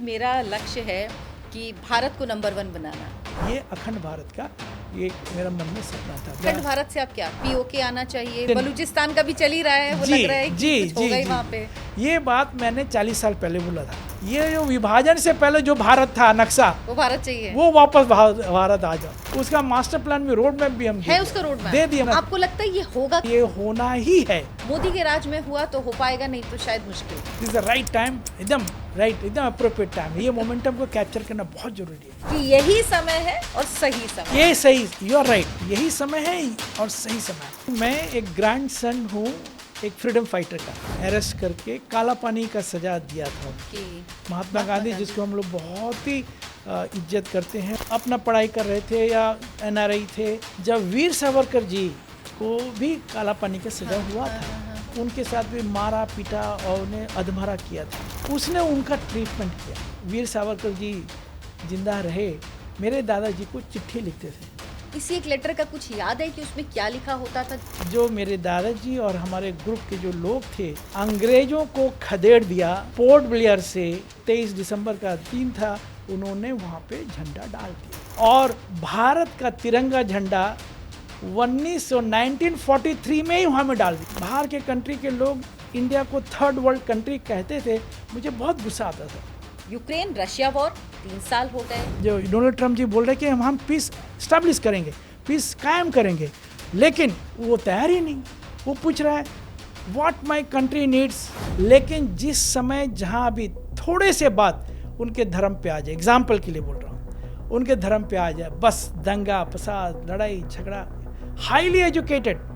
मेरा लक्ष्य है कि भारत को नंबर 1 बनाना। ये अखंड भारत का ये मेरा मन में सपना था। अखंड भारत से आप क्या पीओके आना चाहिए? बलूचिस्तान का भी चल ही रहा है, वो लग रहा है कि कुछ होगा ही वहाँ पे। ये बात मैंने 40 साल पहले बोला था। ये जो विभाजन से पहले जो भारत था नक्शा, वो भारत चाहिए, वो वापस भारत आ जाओ। उसका मास्टर प्लान भी, रोड मैप भी हम है, उसका रोड मैप दे दिया। आपको लगता है ये होगा? ये होना ही है। मोदी के राज में हुआ तो हो पाएगा, नहीं तो शायद मुश्किल। This is the right time, एकदम राइट, एकदम अप्रोप्रिएट टाइम। ये मोमेंटम को कैप्चर करना बहुत जरूरी है कि यही समय है और सही समय। ये सही, यू आर राइट, यही समय है और सही समय। मैं एक ग्रैंड सन हूँ एक फ्रीडम फाइटर का, अरेस्ट करके काला पानी का सजा दिया था महात्मा गांधी, जिसको हम लोग बहुत ही इज्जत करते हैं। अपना पढ़ाई कर रहे थे या एनआरआई थे, जब वीर सावरकर जी को भी काला पानी का सजा हुआ था, उनके साथ भी मारा पीटा और उन्हें अधमरा किया था। उसने उनका ट्रीटमेंट किया। वीर सावरकर जी जिंदा रहे, मेरे दादाजी को चिट्ठी लिखते थे। इसी एक लेटर का कुछ याद है कि उसमें क्या लिखा होता था? जो मेरे दादाजी और हमारे ग्रुप के जो लोग थे, अंग्रेजों को खदेड़ दिया। पोर्ट ब्लेयर से 23 दिसंबर का दिन था, उन्होंने वहाँ पे झंडा डाल दिया और भारत का तिरंगा झंडा 1943 में ही वहाँ में डाल दिया। बाहर के कंट्री के लोग इंडिया को थर्ड वर्ल्ड कंट्री कहते थे, मुझे बहुत गुस्सा आता था। यूक्रेन रशिया वॉर 3 साल हो गए। जो डोनाल्ड ट्रम्प जी बोल रहे कि हम पीस स्टैब्लिश करेंगे, पीस कायम करेंगे, लेकिन वो तैयार ही नहीं। वो पूछ रहा है व्हाट माय कंट्री नीड्स, लेकिन जिस समय जहाँ अभी थोड़े से बाद उनके धर्म पे आ जाए, एग्जाम्पल के लिए बोल रहा हूँ, उनके धर्म पे आ जाए, बस दंगा फसाद लड़ाई झगड़ा। हाईली एजुकेटेड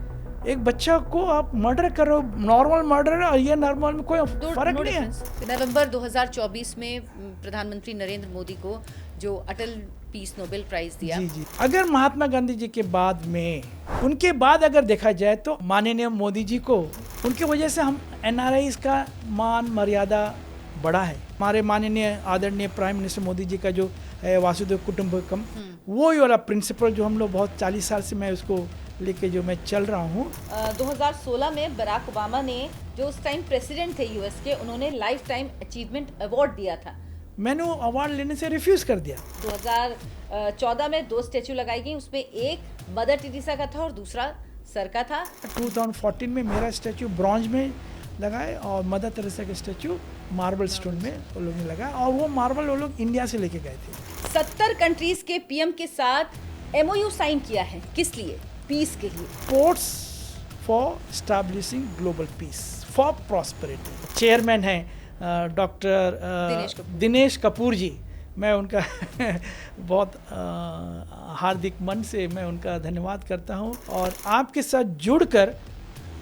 एक बच्चा को आप मर्डर कर रहे हो, नॉर्मल मर्डर और ये नॉर्मल में कोई फर्क नहीं है। नवंबर 2024 में प्रधानमंत्री नरेंद्र मोदी को जो अटल पीस नोबेल प्राइज दिया। जी। अगर महात्मा गांधी जी के बाद में, उनके बाद अगर देखा जाए तो माननीय मोदी जी को, उनकी वजह से हम एनआरआईज का मान मर्यादा बढ़ा है। हमारे माननीय आदरणीय प्राइम मिनिस्टर मोदी जी का जो है वासुदेव कुटुंबकम, वो वाला प्रिंसिपल जो हम लोग बहुत 40 साल से मैं उसको लेके जो मैं चल रहा हूँ। 2016 में बराक ओबामा ने, जो उस टाइम प्रेसिडेंट थे यूएस के, उन्होंने लाइफ टाइम अचीवमेंट अवार्ड दिया था। मैंने वो अवार्ड लेने से रिफ्यूज कर दिया। 2014 में 2 स्टैचू लगाई गई, उसमें एक मदर टेरेसा का था और दूसरा सर का था। 2014 में मेरा स्टैचू ब्रॉन्ज में लगाए और मदर टेरेसा के स्टैचू मार्बल स्टोन में वो लोग ने लगाया, और वो मार्बल वो लोग इंडिया से लेके गए थे। 70 कंट्रीज के पीएम के साथ एमओयू साइन किया है। किस लिए? पीस के लिए। Sports for establishing global piece for prosperity. Chairman हैं डॉक्टर दिनेश कपूर जी। मैं उनका बहुत हार्दिक मन से मैं उनका धन्यवाद करता हूं। और आपके साथ जुड़कर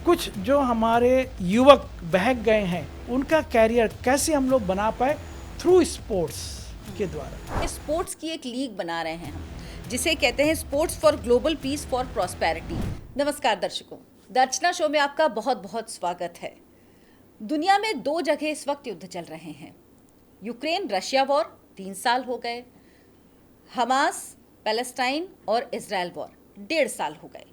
कुछ जो हमारे युवक बहक गए हैं, उनका कैरियर कैसे हम लोग बना पाए थ्रू स्पोर्ट्स के द्वारा। स्पोर्ट्स की एक लीग बना रहे हैं हम, जिसे कहते हैं sports for global piece for prosperity. नमस्कार दर्शकों, दर्शना शो में आपका बहुत बहुत स्वागत है। दुनिया में 2 जगह इस वक्त युद्ध चल रहे हैं। यूक्रेन रशिया वॉर 3 साल हो गए, हमास पैलेस्टाइन और इजराइल वॉर 1.5 साल हो गए।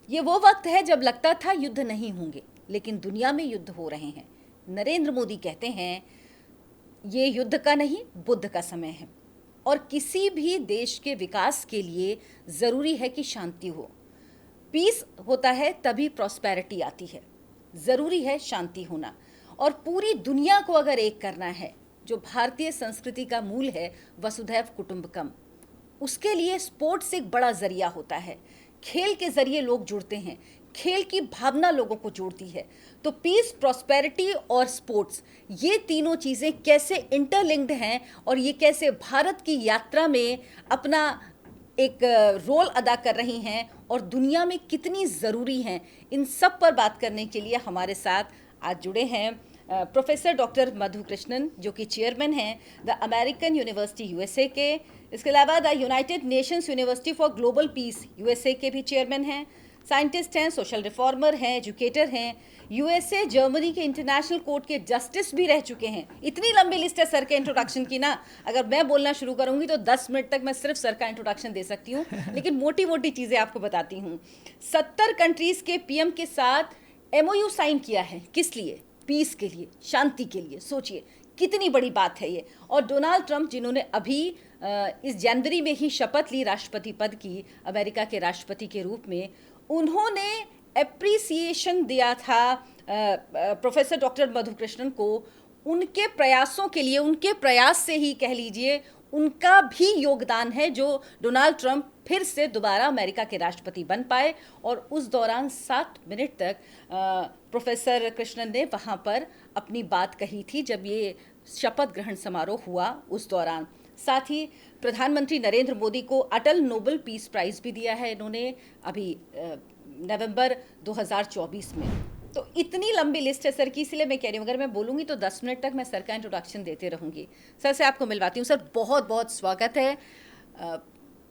ये वो वक्त है जब लगता था युद्ध नहीं होंगे, लेकिन दुनिया में युद्ध हो रहे हैं। नरेंद्र मोदी कहते हैं ये युद्ध का नहीं, बुद्ध का समय है, और किसी भी देश के विकास के लिए ज़रूरी है कि शांति हो। पीस होता है तभी प्रॉस्पेरिटी आती है। ज़रूरी है शांति होना, और पूरी दुनिया को अगर एक करना है, जो भारतीय संस्कृति का मूल है वसुधैव कुटुंबकम, उसके लिए स्पोर्ट्स एक बड़ा ज़रिया होता है। खेल के ज़रिए लोग जुड़ते हैं, खेल की भावना लोगों को जोड़ती है। तो पीस, प्रॉस्पेरिटी और स्पोर्ट्स, ये तीनों चीज़ें कैसे इंटरलिंक्ड हैं और ये कैसे भारत की यात्रा में अपना एक रोल अदा कर रही हैं और दुनिया में कितनी ज़रूरी हैं, इन सब पर बात करने के लिए हमारे साथ आज जुड़े हैं प्रोफेसर डॉक्टर मधु कृष्णन, जो कि चेयरमैन हैं द अमेरिकन यूनिवर्सिटी यूएसए के। इसके अलावा the United Nations university for global piece USA के भी चेयरमैन हैं। साइंटिस्ट हैं, सोशल रिफॉर्मर हैं, एजुकेटर हैं, यूएसए जर्मनी के इंटरनेशनल कोर्ट के जस्टिस भी रह चुके हैं। इतनी लंबी लिस्ट है सर के इंट्रोडक्शन की ना, अगर मैं बोलना शुरू करूंगी तो 10 मिनट तक मैं सिर्फ सर का इंट्रोडक्शन दे सकती हूँ, लेकिन मोटी मोटी चीज़ें आपको बताती हूँ। 70 कंट्रीज के पीएम के साथ एमओयू साइन किया है। किस लिए? पीस के लिए, शांति के लिए। सोचिए कितनी बड़ी बात है ये। और डोनाल्ड ट्रंप जिन्होंने अभी इस जनवरी में ही शपथ ली राष्ट्रपति पद की, अमेरिका के राष्ट्रपति के रूप में, उन्होंने एप्रिसिएशन दिया था प्रोफेसर डॉक्टर मधुकृष्णन को उनके प्रयासों के लिए। उनके प्रयास से ही कह लीजिए उनका भी योगदान है जो डोनाल्ड ट्रंप फिर से दोबारा अमेरिका के राष्ट्रपति बन पाए। और उस दौरान 7 मिनट तक प्रोफेसर कृष्णन ने वहाँ पर अपनी बात कही थी जब ये शपथ ग्रहण समारोह हुआ उस दौरान। साथ ही प्रधानमंत्री नरेंद्र मोदी को अटल नोबेल पीस प्राइज भी दिया है इन्होंने अभी नवंबर 2024 में। तो इतनी लंबी लिस्ट है सर की, इसलिए मैं कह रही हूँ अगर मैं बोलूँगी तो 10 मिनट तक मैं सर का इंट्रोडक्शन देते रहूँगी। सर से आपको मिलवाती हूँ। सर बहुत बहुत स्वागत है।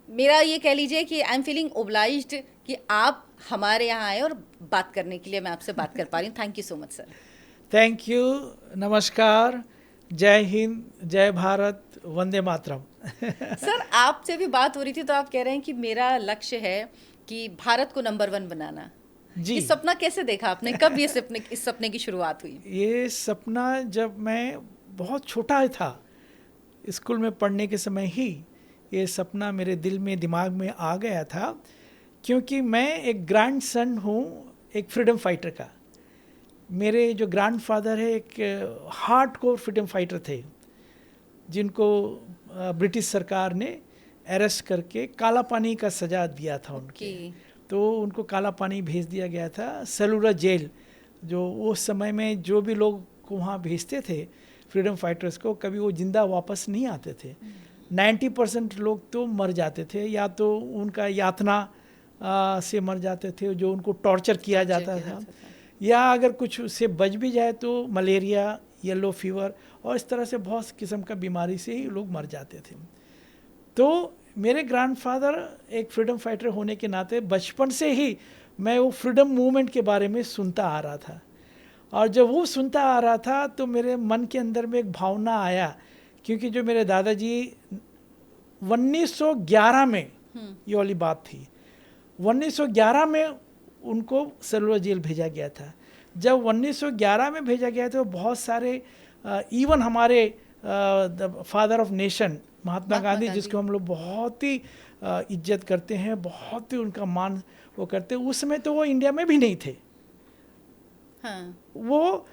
मेरा ये कह लीजिए कि आई एम फीलिंग ओब्लाइज्ड कि आप हमारे यहाँ आए और बात करने के लिए मैं आपसे बात कर पा रही हूँ। Thank you so much sir. Thank you, नमस्कार, जय हिंद, जय भारत, वंदे मातरम। सर आपसे भी बात हो रही थी तो आप कह रहे हैं कि मेरा लक्ष्य है कि भारत को नंबर 1 बनाना। जी। ये सपना कैसे देखा आपने? कब ये इस सपने की शुरुआत हुई? ये सपना जब मैं बहुत छोटा था, स्कूल में पढ़ने के समय ही ये सपना मेरे दिल में, दिमाग में आ गया था, क्योंकि मैं एक ग्रैंड सन हूँ एक फ्रीडम फाइटर का। मेरे जो ग्रैंडफादर है एक हार्डकोर फ्रीडम फाइटर थे, जिनको ब्रिटिश सरकार ने अरेस्ट करके काला पानी का सज़ा दिया था उनके। तो उनको काला पानी भेज दिया गया था, सेलुलर जेल। जो उस समय में जो भी लोग को वहाँ भेजते थे फ्रीडम फाइटर्स को, कभी वो जिंदा वापस नहीं आते थे। 90% लोग तो मर जाते थे, या तो उनका यातना से मर जाते थे, जो उनको टॉर्चर किया जाता था, या अगर कुछ उससे बच भी जाए तो मलेरिया, येलो फीवर और इस तरह से बहुत किस्म का बीमारी से ही लोग मर जाते थे। तो मेरे ग्रैंडफादर एक फ्रीडम फाइटर होने के नाते बचपन से ही मैं वो फ्रीडम मूवमेंट के बारे में सुनता आ रहा था। और जब वो सुनता आ रहा था तो मेरे मन के अंदर में एक भावना आया, क्योंकि जो मेरे दादाजी 1911 में ये वाली बात थी, 1911 में उनको सेलुलर जेल भेजा गया था। जब 1911 में भेजा गया था, बहुत सारे इवन हमारे father of nation Mahatma Gandhi, जिसको हम लोग बहुत ही इज्जत करते हैं, बहुत ही उनका मान वो करते हैं, उस समय तो वो इंडिया में भी नहीं थे। हाँ। वो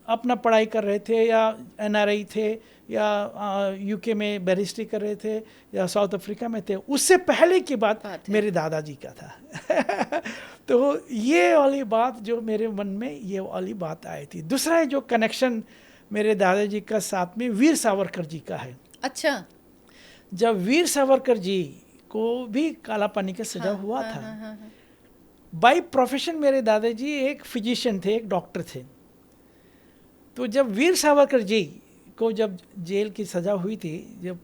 अपना पढ़ाई कर रहे थे, या NRI थे, या UK में बैरिस्ट्री कर रहे थे, या साउथ अफ्रीका में थे। उससे पहले की बात मेरे दादाजी का था। तो ये वाली बात जो मेरे मन में ये वाली बात आई थी। दूसरा जो कनेक्शन मेरे दादाजी का साथ में वीर सावरकर जी का है। अच्छा। जब वीर सावरकर जी को भी काला पानी का सजा हुआ था, बाय प्रोफेशन मेरे दादाजी एक फिजिशियन थे, एक डॉक्टर थे। तो जब वीर सावरकर जी को जब जेल की सजा हुई थी, जब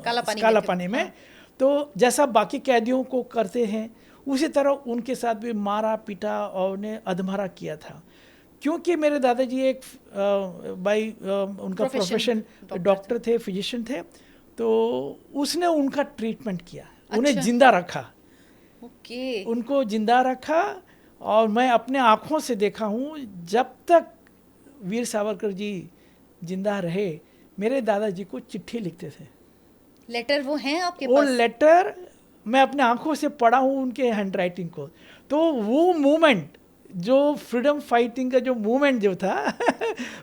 काला पानी में, तो जैसा बाकी कैदियों को करते हैं उसी तरह उनके साथ भी मारा पीटा और उन्हें अधमरा किया था। क्योंकि मेरे दादाजी एक उनका प्रोफेशन डॉक्टर थे, फिजिशियन थे, तो उसने उनका ट्रीटमेंट किया। अच्छा। उन्हें जिंदा रखा। ओके। उनको जिंदा रखा। और मैं अपने आँखों से देखा हूँ, जब तक वीर सावरकर जी जिंदा रहे, मेरे दादाजी को चिट्ठी लिखते थे। लेटर वो हैं आपके पास? वो लेटर मैं अपने आँखों से पढ़ा हूँ, उनके हैंडराइटिंग को। तो वो मूवमेंट, जो फ्रीडम फाइटिंग का जो मूवमेंट जो था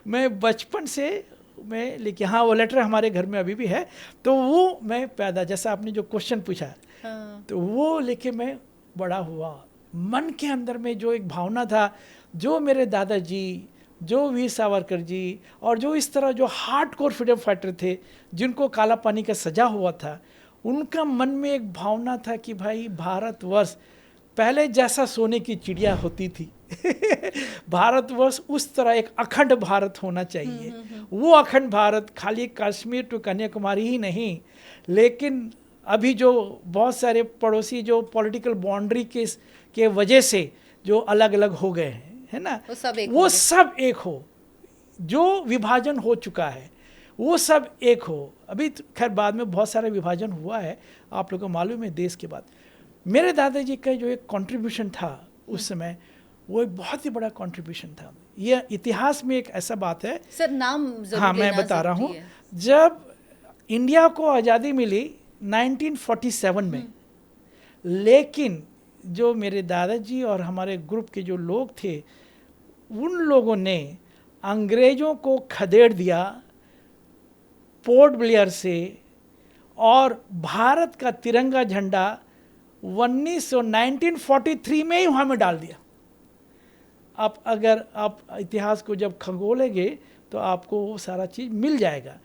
मैं बचपन से मैं लेके, हाँ वो लेटर हमारे घर में अभी भी है। तो वो मैं पैदा, जैसा आपने जो क्वेश्चन पूछा, हाँ। तो वो लेके मैं बड़ा हुआ। मन के अंदर में जो एक भावना था, जो मेरे दादाजी, जो वीर सावरकर जी, और जो इस तरह जो हार्डकोर फ्रीडम फाइटर थे जिनको काला पानी का सजा हुआ था, उनका मन में एक भावना था कि भाई भारतवर्ष पहले जैसा सोने की चिड़िया होती थी भारतवर्ष उस तरह एक अखंड भारत होना चाहिए। वो अखंड भारत खाली कश्मीर टू कन्याकुमारी ही नहीं, लेकिन अभी जो बहुत सारे पड़ोसी जो पॉलिटिकल बाउंड्री के वजह से जो अलग अलग हो गए हैं, है ना, वो सब एक हो। जो विभाजन हो चुका है वो सब एक हो। अभी खैर बाद में बहुत सारा विभाजन हुआ है, आप लोगों को मालूम है, देश के बाद। मेरे दादाजी का जो एक कंट्रीब्यूशन था उस समय, वो एक बहुत ही बड़ा कंट्रीब्यूशन था। ये इतिहास में एक ऐसा बात है सर, नाम जरूर हाँ मैं लेना बता रहा जरूरी हूँ। है। जब इंडिया को आज़ादी मिली 1947 में, लेकिन जो मेरे दादाजी और हमारे ग्रुप के जो लोग थे, उन लोगों ने अंग्रेज़ों को खदेड़ दिया पोर्ट ब्लेयर से, और भारत का तिरंगा झंडा 1943 में ही वहाँ में डाल दिया। आप अगर आप इतिहास को जब खंगोलेंगे तो आपको वो सारा चीज़ मिल जाएगा।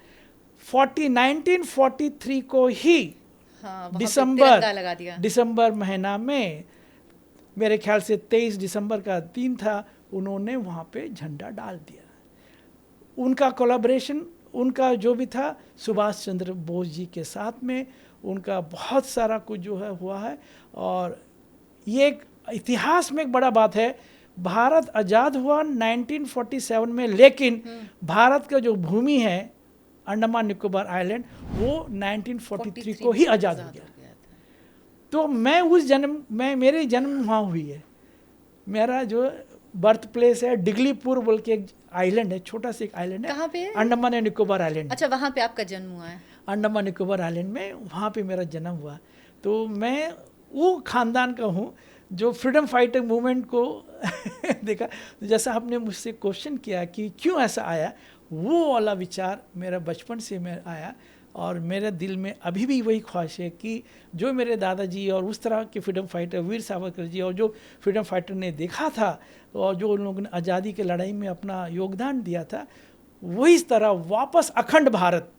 1943 को ही हाँ, वहाँ पे तिरंगा लगा दिया। दिसंबर महीना में, मेरे ख्याल से 23 दिसंबर का दिन था, उन्होंने वहाँ पे झंडा डाल दिया। उनका कोलैबोरेशन, उनका जो भी था सुभाष चंद्र बोस जी के साथ में, उनका बहुत सारा कुछ जो है हुआ है। और ये एक इतिहास में एक बड़ा बात है। भारत आज़ाद हुआ 1947 में, लेकिन भारत का जो भूमि है अंडमान निकोबार आइलैंड, वो 1943 को ही आज़ाद हो गया। तो मैं उस मेरी जन्म वहाँ हुई है। मेरा जो बर्थ प्लेस है डिगलीपुर बोल के एक आइलैंड है, छोटा सा एक आइलैंड है। कहाँ पे है? Andaman and Nicobar island. अच्छा, वहाँ पे आपका जन्म हुआ है? अंडमान निकोबार आइलैंड में, वहाँ पे मेरा जन्म हुआ। तो मैं वो खानदान का हूँ जो फ्रीडम फाइटर मूवमेंट को देखा। जैसा आपने मुझसे क्वेश्चन किया कि क्यों ऐसा आया, वो वाला विचार मेरा बचपन से मैं आया, और मेरे दिल में अभी भी वही ख्वाहिश है कि जो मेरे दादाजी और उस तरह के फ्रीडम फाइटर वीर सावरकर जी और जो फ्रीडम फाइटर ने देखा था, और जो उन लोगों ने आज़ादी की लड़ाई में अपना योगदान दिया था, वही इस तरह वापस अखंड भारत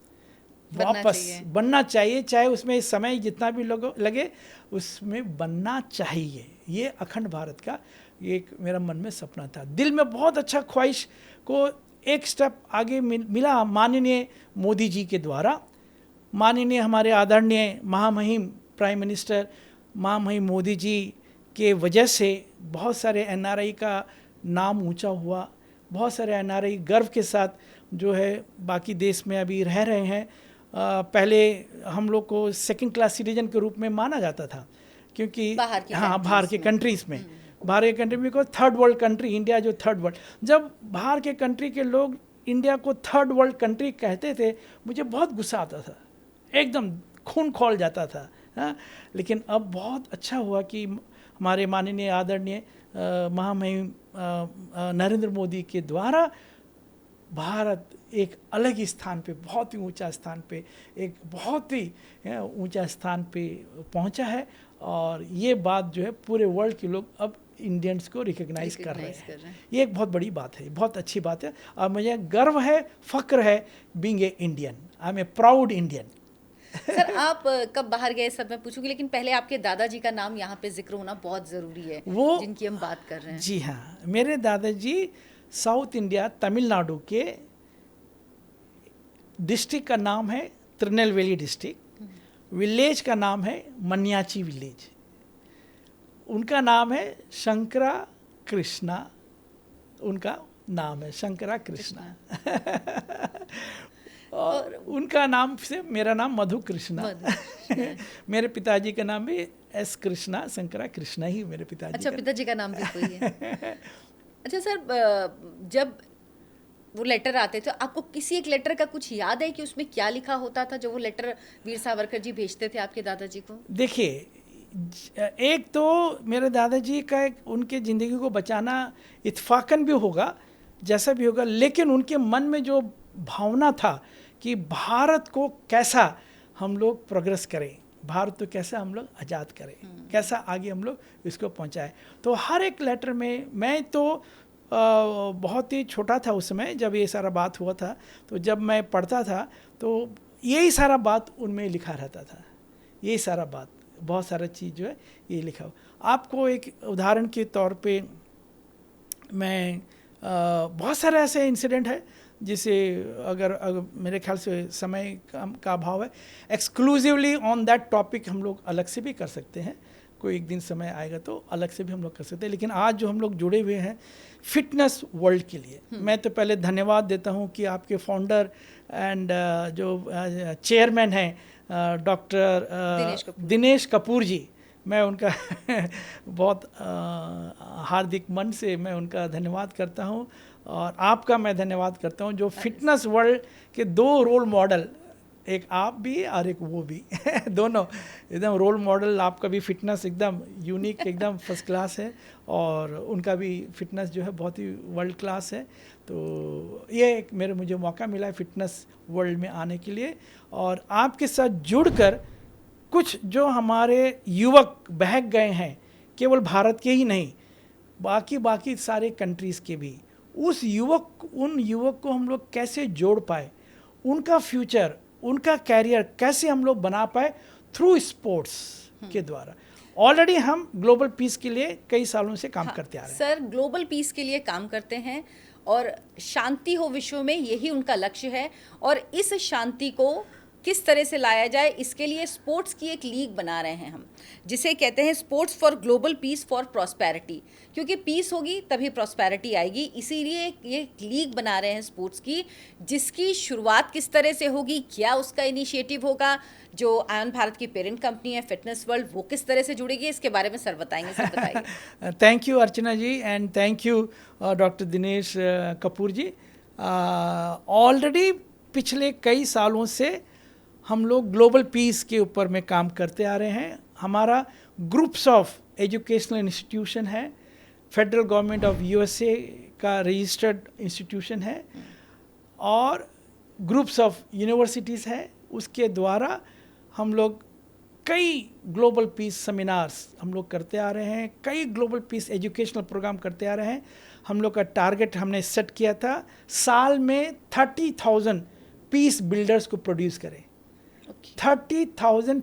वापस बनना चाहिए। चाहे उसमें समय जितना भी लगे, उसमें बनना चाहिए। ये अखंड भारत का एक मेरा मन में सपना था। दिल में बहुत अच्छा ख्वाहिश को एक स्टेप आगे मिला माननीय मोदी जी के द्वारा। माननीय हमारे आदरणीय महामहिम प्राइम मिनिस्टर महामहिम मोदी जी के वजह से बहुत सारे एनआरआई का नाम ऊंचा हुआ। बहुत सारे एनआरआई गर्व के साथ जो है बाकी देश में अभी रह रहे हैं। पहले हम लोग को सेकंड क्लास सिटीजन के रूप में माना जाता था, क्योंकि बाहर के कंट्रीज़ में, बाहर के कंट्री में को थर्ड वर्ल्ड कंट्री, इंडिया जो थर्ड वर्ल्ड, जब बाहर के कंट्री के लोग इंडिया को थर्ड वर्ल्ड कंट्री कहते थे, मुझे बहुत गुस्सा आता था, एकदम खून खौल जाता था। हाँ, लेकिन अब बहुत अच्छा हुआ कि हमारे माननीय आदरणीय महामहिम नरेंद्र मोदी के द्वारा भारत एक अलग ही स्थान पे, बहुत ही ऊंचा स्थान पे, एक बहुत ही ऊंचा स्थान पे पहुंचा है। और ये बात जो है पूरे वर्ल्ड के लोग अब इंडियंस को रिकग्नाइज कर रहे हैं। ये एक बहुत बड़ी बात है, बहुत अच्छी बात है, और मुझे गर्व है, फ़ख्र है being a Indian. I am a proud Indian. Sir, आप कब बाहर गए सब मैं पूछूंगी, लेकिन पहले आपके दादाजी का नाम यहाँ पे जिक्र होना बहुत ज़रूरी है, वो जिनकी हम बात कर रहे हैं। जी हाँ, मेरे दादाजी साउथ इंडिया तमिलनाडु के डिस्ट्रिक्ट का नाम है तिरुनेलवेली डिस्ट्रिक्ट, विलेज का नाम है मन्याची विलेज। उनका नाम है शंकरा कृष्णा, उनका नाम है शंकरा कृष्णा। और उनका नाम से मेरा नाम मधु कृष्णा। मेरे पिताजी का नाम भी एस कृष्णा, शंकरा कृष्णा ही मेरे पिताजी। अच्छा, पिताजी का नाम भी कोई है। अच्छा सर, जब वो लेटर आते थे, आपको किसी एक लेटर का कुछ याद है कि उसमें क्या लिखा होता था, जो वो लेटर वीर सावरकर जी भेजते थे आपके दादाजी को? देखिए, एक तो मेरे दादाजी का उनके ज़िंदगी को बचाना इत्फाकन भी होगा, जैसा भी होगा, लेकिन उनके मन में जो भावना था कि भारत को कैसा हम लोग प्रोग्रेस करें, भारत को कैसे हम लोग आज़ाद करें, कैसा आगे हम लोग इसको पहुंचाएं। तो हर एक लेटर में, मैं तो बहुत ही छोटा था उस समय जब ये सारा बात हुआ था, तो जब मैं पढ़ता था तो यही सारा बात उनमें लिखा रहता था, यही सारा बात, बहुत सारा चीज़ जो है ये लिखा। आपको एक उदाहरण के तौर पे मैं बहुत सारे ऐसे इंसिडेंट है जिसे अगर मेरे ख्याल से समय का अभाव है, एक्सक्लूसिवली ऑन दैट टॉपिक हम लोग अलग से भी कर सकते हैं, कोई एक दिन समय आएगा तो अलग से भी हम लोग कर सकते हैं। लेकिन आज जो हम लोग जुड़े हुए हैं फिटनेस वर्ल्ड के लिए, मैं तो पहले धन्यवाद देता हूं कि आपके फाउंडर एंड जो चेयरमैन हैं डॉक्टर दिनेश कपूर जी, मैं उनका बहुत हार्दिक मन से मैं उनका धन्यवाद करता हूँ, और आपका मैं धन्यवाद करता हूँ जो फिटनेस वर्ल्ड के दो रोल मॉडल, एक आप भी और एक वो भी दोनों एकदम रोल मॉडल। आपका भी फिटनेस एकदम यूनिक, एकदम फर्स्ट क्लास है, और उनका भी फिटनेस जो है बहुत ही वर्ल्ड क्लास है। तो ये एक मुझे मौका मिला है फिटनेस वर्ल्ड में आने के लिए, और आपके साथ जुड़कर कुछ जो हमारे युवक बहक गए हैं, केवल भारत के ही नहीं, बाकी सारे कंट्रीज़ के भी, उन युवक को हम लोग कैसे जोड़ पाए, उनका फ्यूचर, उनका कैरियर कैसे हम लोग बना पाए थ्रू स्पोर्ट्स के द्वारा। ऑलरेडी हम ग्लोबल पीस के लिए कई सालों से काम करते आ रहे हैं। सर, ग्लोबल पीस के लिए काम करते हैं और शांति हो विश्व में, यही उनका लक्ष्य है। और इस शांति को किस तरह से लाया जाए, इसके लिए स्पोर्ट्स की एक लीग बना रहे हैं हम, जिसे कहते हैं sports for global piece for prosperity. क्योंकि पीस होगी तभी प्रॉस्पेरिटी आएगी, इसीलिए ये लीग बना रहे हैं स्पोर्ट्स की, जिसकी शुरुआत किस तरह से होगी, क्या उसका इनिशिएटिव होगा, जो आयन भारत की पेरेंट कंपनी है फिटनेस वर्ल्ड, वो किस तरह से जुड़ेगी, इसके बारे में सर बताएंगे। सर बताइए। Thank you Archana ji, and thank you doctor Dinesh Kapoor ji. Already पिछले कई सालों से हम लोग ग्लोबल पीस के ऊपर में काम करते आ रहे हैं। हमारा ग्रुप्स ऑफ एजुकेशनल इंस्टीट्यूशन है, फेडरल गवर्नमेंट ऑफ यूएसए का रजिस्टर्ड इंस्टीट्यूशन है, और ग्रुप्स ऑफ यूनिवर्सिटीज़ है। उसके द्वारा हम लोग कई ग्लोबल पीस सेमिनार्स हम लोग करते आ रहे हैं, कई ग्लोबल पीस एजुकेशनल प्रोग्राम करते आ रहे हैं। हम लोग का टारगेट हमने सेट किया था, साल में 30,000 पीस बिल्डर्स को प्रोड्यूस करें। 30,000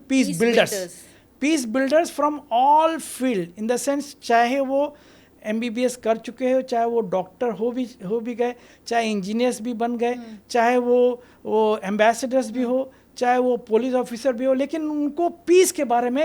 peace builders from all field, in the sense चाहे वो MBBS कर चुके हो, चाहे वो डॉक्टर हो भी गए, चाहे इंजीनियर्स भी बन गए, चाहे वो एम्बेसडर्स भी हो, चाहे वो पुलिस ऑफिसर भी हो, लेकिन उनको पीस के बारे में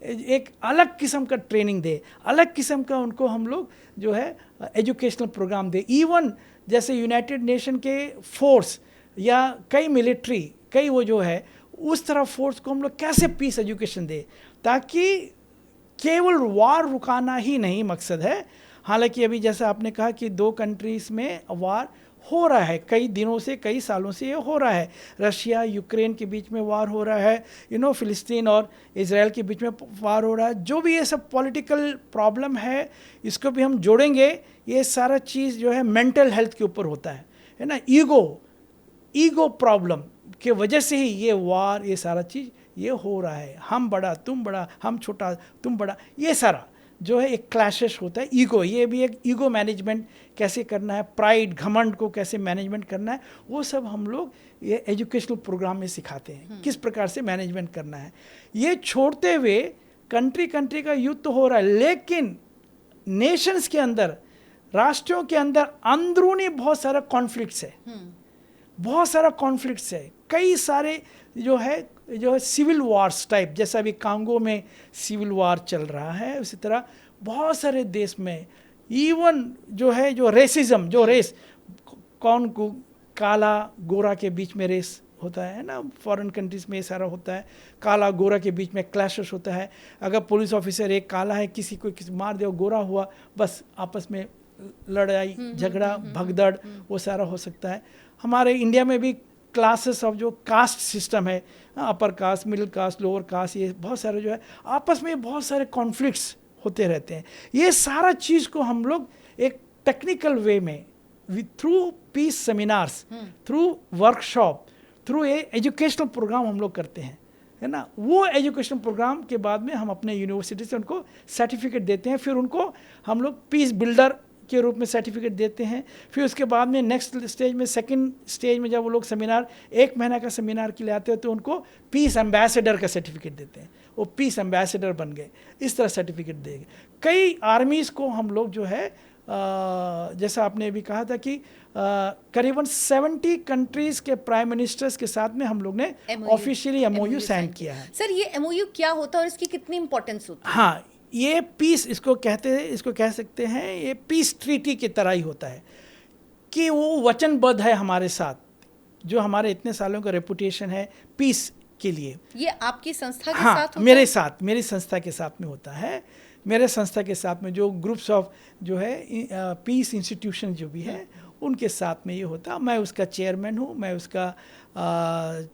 एक अलग किस्म का ट्रेनिंग दे, अलग किस्म का उनको हम लोग जो है एजुकेशनल प्रोग्राम दे। इवन जैसे यूनाइटेड नेशन के फोर्स या कई मिलिट्री, कई वो जो है उस तरह फोर्स को हम लोग कैसे पीस एजुकेशन दे, ताकि केवल वार रुकाना ही नहीं मकसद है। हालांकि अभी जैसा आपने कहा कि 2 कंट्रीज़ में वार हो रहा है, कई दिनों से, कई सालों से ये हो रहा है। रशिया यूक्रेन के बीच में वार हो रहा है, फिलिस्तीन और इजराइल के बीच में वार हो रहा है। जो भी ये सब पॉलिटिकल प्रॉब्लम है, इसको भी हम जोड़ेंगे। ये सारा चीज़ जो है मेंटल हेल्थ के ऊपर होता है ना। ईगो प्रॉब्लम के वजह से ही ये वार, ये सारा चीज़ ये हो रहा है। हम बड़ा तुम बड़ा, हम छोटा तुम बड़ा, ये सारा जो है एक क्लैशेस होता है। ईगो, ये भी एक ईगो मैनेजमेंट कैसे करना है, प्राइड घमंड को कैसे मैनेजमेंट करना है, वो सब हम लोग ये एजुकेशनल प्रोग्राम में सिखाते हैं, किस प्रकार से मैनेजमेंट करना है। ये छोड़ते हुए कंट्री का युद्ध तो हो रहा है, लेकिन नेशंस के अंदर, राष्ट्रों के अंदर अंदरूनी बहुत सारा कॉन्फ्लिक्ट्स है, बहुत सारा कॉन्फ्लिक्ट्स है। कई सारे जो है सिविल वार्स टाइप, जैसा अभी कांगो में सिविल वार चल रहा है, उसी तरह बहुत सारे देश में। इवन जो रेसिज्म, जो रेस, कौन को काला गोरा के बीच में रेस होता है ना, फॉरेन कंट्रीज़ में ये सारा होता है। काला गोरा के बीच में क्लैशेस होता है। अगर पुलिस ऑफिसर एक काला है, किसी मार दे, गोरा हुआ, बस आपस में लड़ाई झगड़ा भगदड़ वो सारा हो सकता है। हमारे इंडिया में भी क्लासेस ऑफ जो कास्ट सिस्टम है, upper caste, middle caste, lower caste, ये बहुत सारे जो है आपस में बहुत सारे कॉन्फ्लिक्ट्स होते रहते हैं। ये सारा चीज़ को हम लोग एक टेक्निकल वे में through peace seminars, through workshop, through educational programme हम लोग करते हैं, है ना। वो एजुकेशनल प्रोग्राम के बाद में हम अपने यूनिवर्सिटी से उनको सर्टिफिकेट देते हैं, फिर उनको हम लोग पीस बिल्डर के रूप में सर्टिफिकेट देते हैं। फिर उसके बाद में नेक्स्ट स्टेज में, सेकंड स्टेज में जब वो लोग सेमिनार 1 महीना का सेमिनार के लिए आते हैं, तो उनको पीस एम्बेसडर का सर्टिफिकेट देते हैं। वो पीस एम्बेसडर बन गए, इस तरह सर्टिफिकेट देंगे। कई आर्मीज़ को हम लोग जो है जैसा आपने भी कहा था कि करीबन 70 कंट्रीज़ के प्राइम मिनिस्टर्स के साथ में हम लोग ने ऑफिशियली MOU साइन किया है। सर, ये MOU क्या होता है और इसकी कितनी इंपॉर्टेंस होती है? हाँ, ये पीस इसको कह सकते हैं, ये पीस ट्रीटी की तरह ही होता है कि वो वचनबद्ध है हमारे साथ, जो हमारे इतने सालों का रेपुटेशन है पीस के लिए। ये आपकी संस्था के हाँ, साथ होता मेरे है? साथ, मेरी संस्था के साथ में होता है। मेरे संस्था के साथ में जो ग्रुप्स ऑफ जो है पीस इंस्टीट्यूशन जो भी है उनके साथ में ये होता है। मैं उसका चेयरमैन हूँ, मैं उसका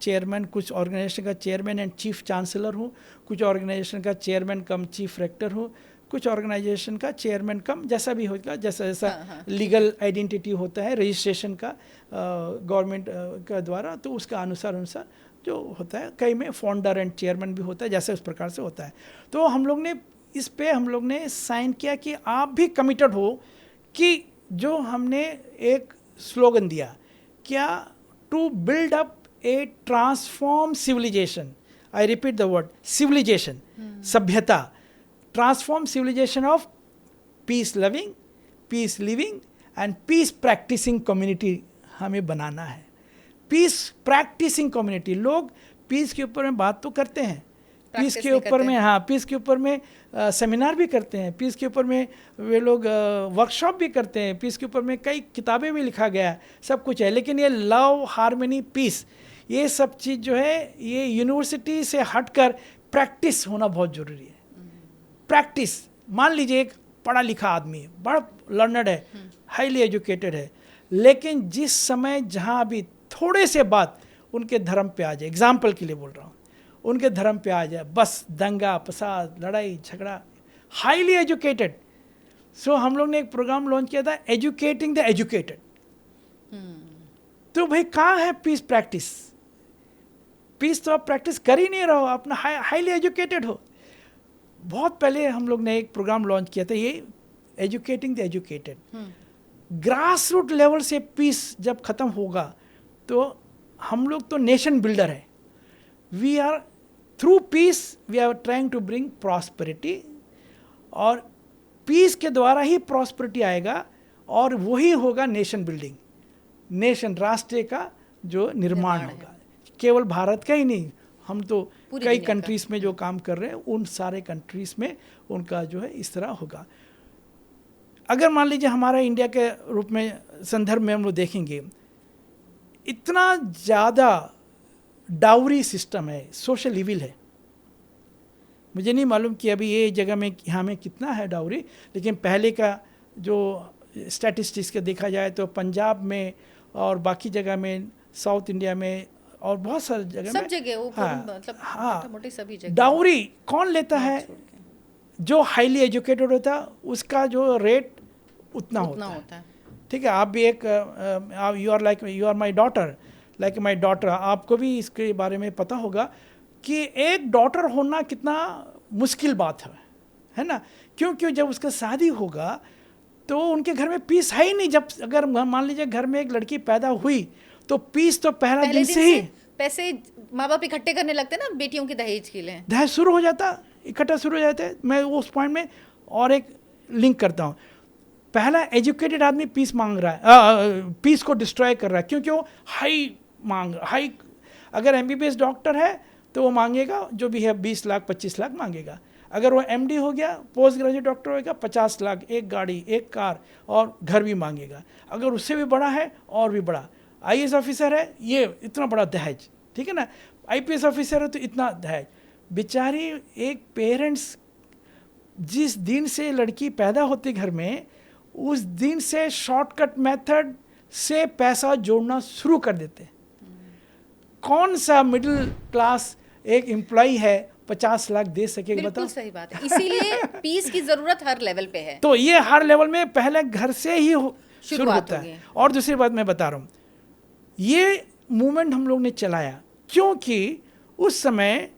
चेयरमैन, कुछ ऑर्गेनाइजेशन का चेयरमैन एंड चीफ चांसलर हूँ, कुछ ऑर्गेनाइजेशन का चेयरमैन कम चीफ रेक्टर हूँ, कुछ ऑर्गेनाइजेशन का चेयरमैन कम जैसा भी होगा, जैसा जैसा लीगल आइडेंटिटी होता है रजिस्ट्रेशन का गवर्नमेंट का द्वारा, तो उसका अनुसार जो होता है। कई में फाउंडर एंड चेयरमैन भी होता है, जैसे उस प्रकार से होता है। तो हम लोग ने इस पे हम लोग ने साइन किया कि आप भी कमिटेड हो कि जो हमने एक स्लोगन दिया क्या, to build up a transform civilisation, I repeat the word civilisation, सभ्यता, transform civilisation of peace loving, peace living and peace practising community हमें बनाना है। पीस प्रैक्टिसिंग कम्युनिटी, लोग पीस के ऊपर में बात तो करते हैं, पीस के ऊपर में, हाँ, पीस के ऊपर में सेमिनार भी करते हैं, पीस के ऊपर में वे लोग वर्कशॉप भी करते हैं, पीस के ऊपर में कई किताबें भी लिखा गया है, सब कुछ है। लेकिन ये लव, हार्मनी, पीस, ये सब चीज़ जो है ये यूनिवर्सिटी से हटकर प्रैक्टिस होना बहुत ज़रूरी है। प्रैक्टिस, मान लीजिए एक पढ़ा लिखा आदमी है, बड़ा लर्नड है, हाईली एजुकेटेड है, लेकिन जिस समय जहाँ अभी थोड़े से बात उनके धर्म पे आ जाए, एग्जाम्पल के लिए बोल रहा हूँ, उनके धर्म पे आ जाए, बस दंगा फसाद, लड़ाई झगड़ा, हाईली एजुकेटेड। सो हम लोग ने एक प्रोग्राम लॉन्च किया था, एजुकेटिंग द एजुकेटेड। तो भाई कहाँ है पीस प्रैक्टिस? पीस तो आप प्रैक्टिस कर ही नहीं रहो, अपना हाईली एजुकेटेड हो। बहुत पहले हम लोग ने एक प्रोग्राम लॉन्च किया था, ये educating the educated. Grass root level से पीस जब खत्म होगा तो हम लोग तो नेशन बिल्डर है। We are through peace we are trying to bring prosperity, और पीस के द्वारा ही प्रॉस्पेरिटी आएगा और वही होगा नेशन बिल्डिंग, नेशन, राष्ट्र का जो निर्माण होगा। केवल भारत का ही नहीं, हम तो कई कंट्रीज में जो काम कर रहे हैं उन सारे कंट्रीज में उनका जो है इस तरह होगा। अगर मान लीजिए हमारा इंडिया के रूप में संदर्भ में हम लोग देखेंगे, इतना ज़्यादा डाउरी सिस्टम है, सोशल इविल है। मुझे नहीं मालूम कि अभी ये जगह में यहाँ में कितना है डाउरी, लेकिन पहले का जो स्टैटिस्टिक्स का देखा जाए तो पंजाब में और बाकी जगह में, साउथ इंडिया में और बहुत सारी जगह सब में, जगह वो मतलब हाँ, मोटी सभी जगह डाउरी कौन लेता है? जो हाईली एजुकेटेड होता है उसका जो रेट उतना होता है। ठीक है, आप भी एक you are my daughter, like my daughter, आपको भी इसके बारे में पता होगा कि एक डॉटर होना कितना मुश्किल बात है ना? क्योंकि जब उसका शादी होगा तो उनके घर में पीस है ही नहीं। जब अगर मान लीजिए घर में एक लड़की पैदा हुई तो पीस तो पहले दिन से ही पैसे माँ बाप इकट्ठे करने लगते ना बेटियों के दहेज के लिए, दहेज शुरू हो जाता, इकट्ठा शुरू हो जाता है। मैं उस पॉइंट में और एक लिंक करता हूँ। पहला एजुकेटेड आदमी पीस मांग रहा है, पीस को डिस्ट्रॉय कर रहा है, क्योंकि वो हाई, अगर MBBS डॉक्टर है तो वो मांगेगा जो भी है 20 लाख 25 लाख मांगेगा। अगर वो MD हो गया, पोस्ट ग्रेजुएट डॉक्टर होगा, 50 लाख, एक गाड़ी, एक कार और घर भी मांगेगा। अगर उससे भी बड़ा है और भी बड़ा, IAS ऑफिसर है, ये इतना बड़ा दहेज, ठीक है ना? IPS ऑफिसर है तो इतना दहेज। बेचारी एक पेरेंट्स जिस दिन से लड़की पैदा होती घर में, उस दिन से शॉर्टकट मेथड से पैसा जोड़ना शुरू कर देते। कौन सा मिडिल क्लास एक एम्प्लॉय है 50 लाख दे सके? बताओ। सही बात है, इसीलिए पीस की जरूरत हर लेवल पे है। तो ये हर लेवल में पहले घर से ही शुरू होता है। और दूसरी बात मैं बता रहा हूँ, ये मूवमेंट हम लोग ने चलाया क्योंकि उस समय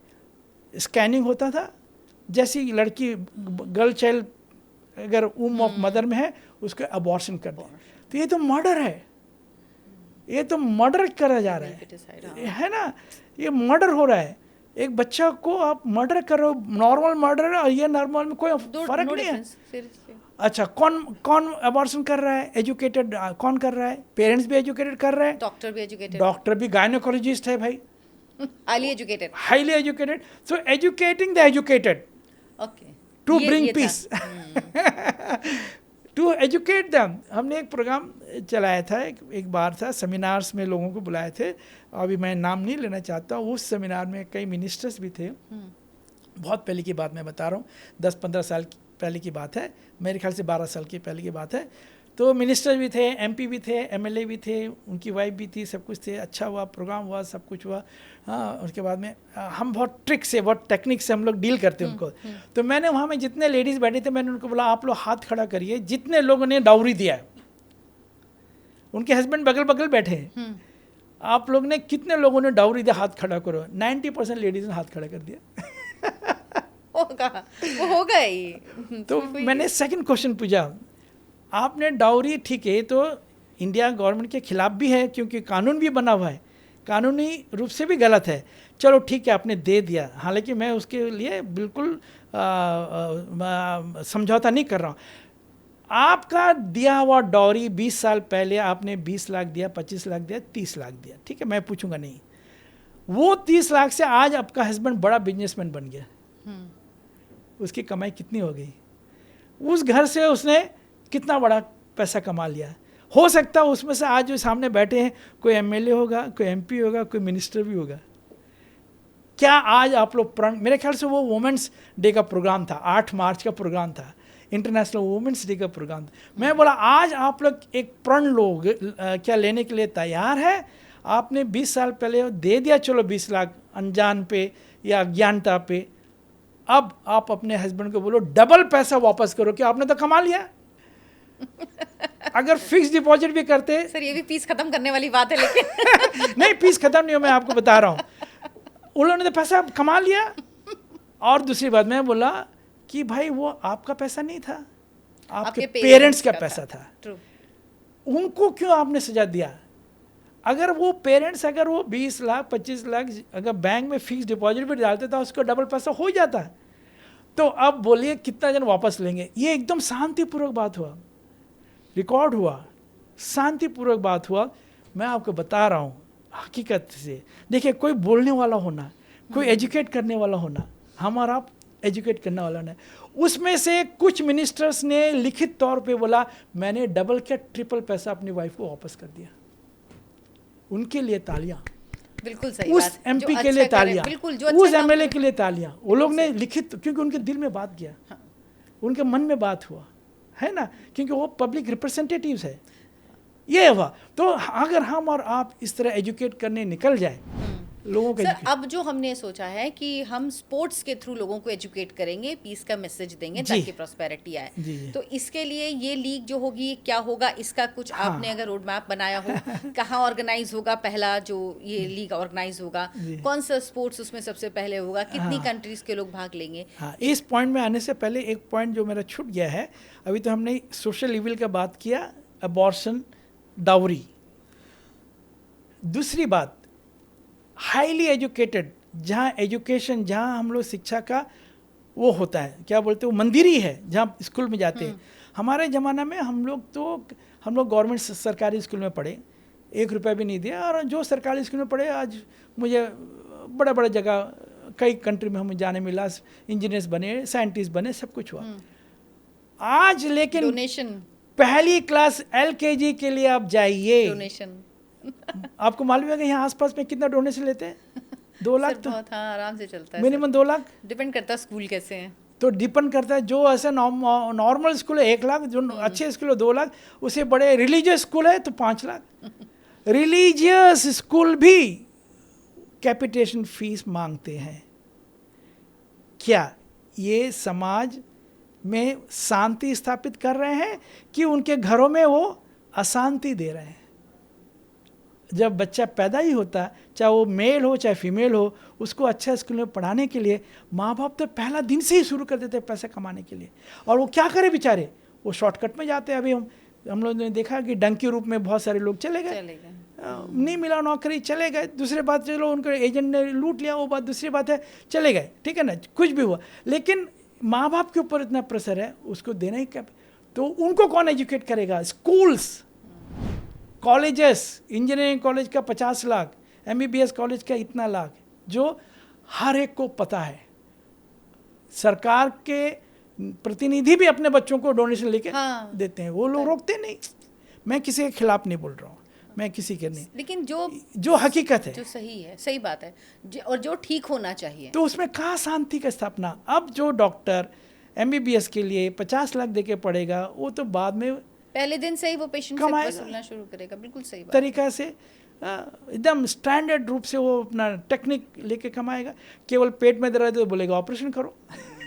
स्कैनिंग होता था। जैसी लड़की गर्ल चाइल्ड अगर वूम ऑफ मदर में है उसको अबॉर्शन कर दें, तो ये तो मर्डर है, ये तो मर्डर करा जा रहा है ना? ये मर्डर हो रहा है। एक बच्चा को आप मर्डर कर रहे हो, नॉर्मल मर्डर है और ये नॉर्मल में कोई फर्क नहीं है। अच्छा, कौन अबॉर्शन कर रहा है? एजुकेटेड कौन कर रहा है? पेरेंट्स भी एजुकेटेड कर रहे हैं, डॉक्टर भी एजुकेटेड, डॉक्टर भी गायनेकोलॉजिस्ट है भाई, highly educated. So educating the educated okay to bring peace. To educate them. हमने एक प्रोग्राम चलाया था, एक बार था, सेमिनार्स में लोगों को बुलाए थे, अभी मैं नाम नहीं लेना चाहता। उस सेमिनार में कई मिनिस्टर्स भी थे, बहुत पहले की बात मैं बता रहा हूँ, 10-15 साल पहले की बात है, मेरे ख्याल से 12 साल की पहले की बात है। तो मिनिस्टर भी थे, एमपी भी थे, एमएलए भी थे, उनकी वाइफ भी थी, सब कुछ थे। अच्छा हुआ, प्रोग्राम हुआ, सब कुछ हुआ। हाँ, उसके बाद में हम बहुत ट्रिक से, बहुत टेक्निक से हम लोग डील करते उनको। तो मैंने वहाँ में जितने लेडीज़ बैठे थे, मैंने उनको बोला आप लोग हाथ खड़ा करिए जितने लोगों ने डाउरी दिया है। उनके हस्बैंड बगल बगल बैठे हैं, आप लोग ने कितने लोगों ने डाउरी दिया, हाथ खड़ा करो। 90% लेडीज़ ने हाथ खड़ा कर दिया। वो होगा ही। तो मैंने सेकंड क्वेश्चन पूछा, आपने डाउरी, ठीक है, तो इंडिया गवर्नमेंट के खिलाफ भी है क्योंकि कानून भी बना हुआ है, कानूनी रूप से भी गलत है। चलो ठीक है, आपने दे दिया, हालांकि मैं उसके लिए बिल्कुल समझौता नहीं कर रहा हूँ। आपका दिया हुआ डाउरी 20 साल पहले आपने 20 लाख दिया, 25 लाख दिया, 30 लाख दिया, ठीक है, मैं पूछूंगा नहीं। वो 30 लाख से आज आपका हस्बैंड बड़ा बिजनेसमैन बन गया, उसकी कमाई कितनी हो गई, उस घर से उसने कितना बड़ा पैसा कमा लिया। हो सकता है उसमें से आज जो सामने बैठे हैं कोई एमएलए होगा, कोई एमपी होगा, कोई मिनिस्टर भी होगा। क्या आज आप लोग प्रण, मेरे ख्याल से वो वुमेंस डे का प्रोग्राम था, 8 मार्च का प्रोग्राम था, इंटरनेशनल वुमेंस डे का प्रोग्राम था। मैं बोला आज आप लोग एक प्रण लोग क्या लेने के लिए तैयार है? आपने 20 साल पहले दे दिया, चलो 20 लाख अनजान पे या अज्ञानता पे, अब आप अपने हस्बैंड को बोलो डबल पैसा वापस करो कि आपने तो कमा लिया। अगर फिक्स डिपॉजिट भी करते, सर ये भी पीस खत्म करने वाली बात है, लेकिन नहीं पीस खत्म नहीं हो, मैं आपको बता रहा हूँ, उन्होंने तो पैसा कमा लिया। और दूसरी बात मैं बोला कि भाई वो आपका पैसा नहीं था, आपके पेरेंट्स का पैसा था। उनको क्यों आपने सजा दिया? अगर वो पेरेंट्स, अगर वो 20 लाख 25 लाख अगर बैंक में फिक्स डिपॉजिट भी डालते था, उसको डबल पैसा हो जाता है। तो अब बोलिए कितना जन वापस लेंगे? ये एकदम शांतिपूर्वक बात हुआ, रिकॉर्ड हुआ, शांतिपूर्वक बात हुआ। मैं आपको बता रहा हूँ हकीकत से। देखिए, कोई बोलने वाला होना, कोई एजुकेट करने वाला होना, हमारा आप एजुकेट करने वाला नहीं। उसमें से कुछ मिनिस्टर्स ने लिखित तौर पे बोला मैंने डबल क्या ट्रिपल पैसा अपनी वाइफ को वापस कर दिया। उनके लिए तालियां, बिल्कुल सही उस बात, एमपी के लिए तालियां, उस एमएलए के लिए तालियां। वो लोग ने लिखित, क्योंकि उनके दिल में बात गया, उनके मन में बात हुआ, है ना, क्योंकि वो पब्लिक रिप्रेजेंटेटिव्स है। ये हुआ। तो अगर हम और आप इस तरह एजुकेट करने निकल जाए लोगों को। सर अब जो हमने सोचा है कि हम स्पोर्ट्स के थ्रू लोगों को एजुकेट करेंगे, पीस का मैसेज देंगे ताकि प्रॉस्पेरिटी आए। तो इसके लिए ये लीग जो होगी क्या होगा, इसका कुछ आपने अगर रोड मैप बनाया हो, कहाँ ऑर्गेनाइज होगा पहला जो ये लीग ऑर्गेनाइज होगा, कौन सा स्पोर्ट्स उसमें सबसे पहले होगा, कितनी कंट्रीज के लोग भाग लेंगे? इस पॉइंट में आने से पहले एक पॉइंट जो मेरा छूट गया है, अभी तो हमने सोशल इविल का बात किया, अबॉर्शन, डाउरी। दूसरी बात, हाईली एजुकेटेड, जहाँ एजुकेशन, जहाँ हम लोग शिक्षा का वो होता है, क्या बोलते हैं, वो मंदिर ही है जहाँ स्कूल में जाते हैं। हमारे ज़माना में हम लोग गवर्नमेंट सरकारी स्कूल में पढ़े, 1 रुपया भी नहीं दिया, और जो सरकारी स्कूल में पढ़े आज मुझे बड़ा बड़ा जगह कई कंट्री में हमें जाने मिला, इंजीनियर्स बने, साइंटिस्ट बने, सब कुछ हुआ। आज लेकिन डोनेशन, पहली क्लास LKG के लिए आप जाइए, डोनेशन आपको मालूम है कि यहाँ आसपास में कितना डोनेशन लेते हैं? 2 लाख तो आराम से चलता है, मिनिमम 2 लाख। डिपेंड करता है स्कूल कैसे हैं, तो डिपेंड करता है। जो ऐसा नॉर्मल स्कूल है 1 लाख, जो अच्छे स्कूल है 2 लाख, उसे बड़े रिलीजियस स्कूल है तो 5 लाख। रिलीजियस स्कूल भी कैपिटेशन फीस मांगते हैं। क्या ये समाज में शांति स्थापित कर रहे हैं कि उनके घरों में वो अशांति दे रहे हैं? जब बच्चा पैदा ही होता है, चाहे वो मेल हो चाहे फीमेल हो, उसको अच्छा स्कूल में पढ़ाने के लिए माँ बाप तो पहला दिन से ही शुरू कर देते हैं पैसा कमाने के लिए। और वो क्या करे बेचारे, वो शॉर्टकट में जाते हैं। अभी हम लोगों ने देखा कि डंकी रूप में बहुत सारे लोग चले गए, नहीं मिला नौकरी, चले गए। दूसरी बात, चलो उनको एजेंट ने लूट लिया, वो बात दूसरी बात है, चले गए, ठीक है ना, कुछ भी हुआ। लेकिन माँ बाप के ऊपर इतना प्रेशर है, उसको देना ही क्या, तो उनको कौन एजुकेट करेगा? स्कूल्स, कॉलेजेस, इंजीनियरिंग कॉलेज का 50 लाख, MBBS कॉलेज का इतना लाख, जो हर एक को पता है। सरकार के प्रतिनिधि भी अपने बच्चों को डोनेशन लेके हाँ। देते हैं, वो लोग रोकते नहीं। मैं किसी के खिलाफ नहीं बोल रहा हूँ, मैं किसी के नहीं, लेकिन जो हकीकत है, जो सही है, सही बात है, और जो ठीक होना चाहिए, तो उसमें कहाँ शांति का स्थापना। अब जो डॉक्टर MBBS के लिए 50 लाख देके पड़ेगा, वो तो बाद में पहले दिन से ही वो पेशेंट से वसूलना शुरू करेगा। बिल्कुल सही बात तरीका से एकदम स्टैंडर्ड रूप से वो अपना टेक्निक लेके कमाएगा। केवल पेट में दर्द है तो बोलेगा ऑपरेशन करो।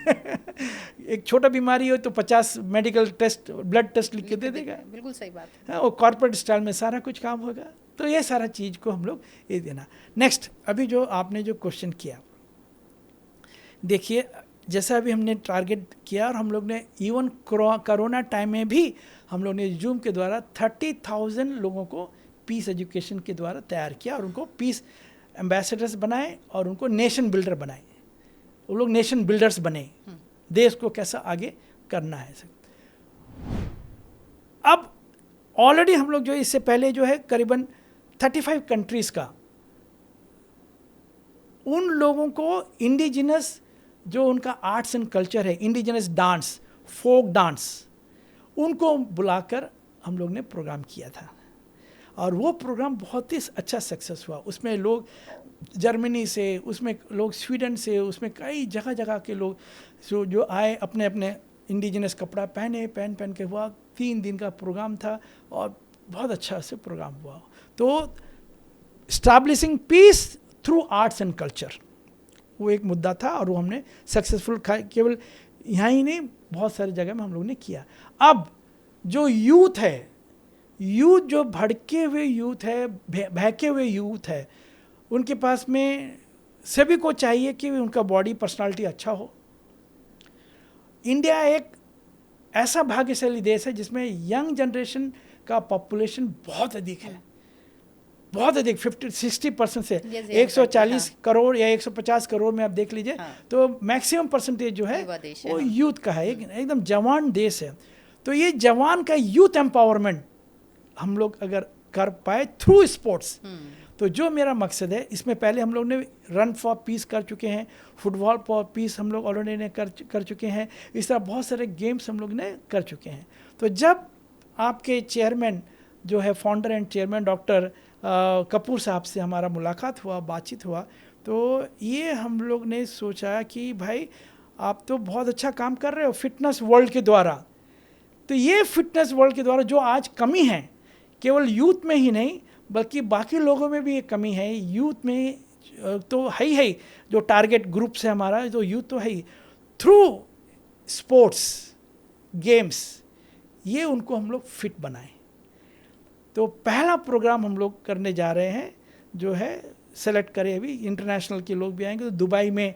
एक छोटा बीमारी हो तो 50 मेडिकल टेस्ट, ब्लड टेस्ट लिख के दे देगा। बिल्कुल सही बात है। और कॉर्पोरेट स्टाइल में सारा कुछ काम होगा। तो ये सारा चीज़ को हम लोग ये देना। नेक्स्ट, अभी जो आपने जो क्वेश्चन किया, देखिए जैसा अभी हमने टारगेट किया, और हम लोग ने इवन कोरोना टाइम में भी हम लोग ने जूम के द्वारा 30,000 लोगों को पीस एजुकेशन के द्वारा तैयार किया, और उनको पीस एम्बेसडर्स बनाए और उनको नेशन बिल्डर बनाए। वो लोग नेशन बिल्डर्स बने, देश को कैसा आगे करना है। अब ऑलरेडी हम लोग जो इससे पहले जो है करीबन 35 कंट्रीज़ का, उन लोगों को इंडिजिनस जो उनका आर्ट्स एंड कल्चर है, इंडिजिनस डांस, फोक डांस, उनको बुलाकर हम लोग ने प्रोग्राम किया था। और वो प्रोग्राम बहुत ही अच्छा सक्सेस हुआ। उसमें लोग जर्मनी से, उसमें लोग स्वीडन से, उसमें कई जगह जगह के लोग जो आए, अपने अपने इंडिजिनस कपड़ा पहन के हुआ। 3 दिन का प्रोग्राम था और बहुत अच्छा से प्रोग्राम हुआ। तो establishing peace through arts and culture, वो एक मुद्दा था, और वो हमने सक्सेसफुल केवल यहाँ ही नहीं, बहुत सारी जगह में हम लोग ने किया। अब जो यूथ है, यूथ जो भड़के हुए यूथ है, बहके हुए यूथ है, उनके पास में सभी को चाहिए कि उनका बॉडी पर्सनालिटी अच्छा हो। इंडिया एक ऐसा भाग्यशाली देश है जिसमें यंग जनरेशन का पॉपुलेशन बहुत अधिक है, बहुत अधिक, 50-60% से 140 करोड़ या 150 करोड़ में आप देख लीजिए। तो मैक्सिमम परसेंटेज जो है वो यूथ का है, एकदम जवान देश है। तो ये जवान का यूथ एम्पावरमेंट हम लोग अगर कर पाए थ्रू स्पोर्ट्स, तो जो मेरा मकसद है, इसमें पहले हम लोग ने रन फॉर पीस कर चुके हैं, फुटबॉल फॉर पीस हम लोग ऑलरेडी ने कर चुके हैं, इस तरह बहुत सारे गेम्स हम लोग ने कर चुके हैं। तो जब आपके चेयरमैन जो है, founder and chairman doctor Kapoor साहब से हमारा मुलाकात हुआ, बातचीत हुआ, तो ये हम लोग ने सोचा कि भाई आप तो बहुत अच्छा काम कर रहे हो फिटनेस वर्ल्ड के द्वारा। तो ये फिटनेस वर्ल्ड के द्वारा जो आज कमी है, केवल यूथ में ही नहीं बल्कि बाकी लोगों में भी एक कमी है। यूथ में तो है ही, जो टारगेट ग्रुप से हमारा जो यूथ तो है ही, थ्रू स्पोर्ट्स गेम्स, ये उनको हम लोग फिट बनाएं। तो पहला प्रोग्राम हम लोग करने जा रहे हैं, जो है सेलेक्ट करें, अभी इंटरनेशनल के लोग भी आएंगे, तो दुबई में,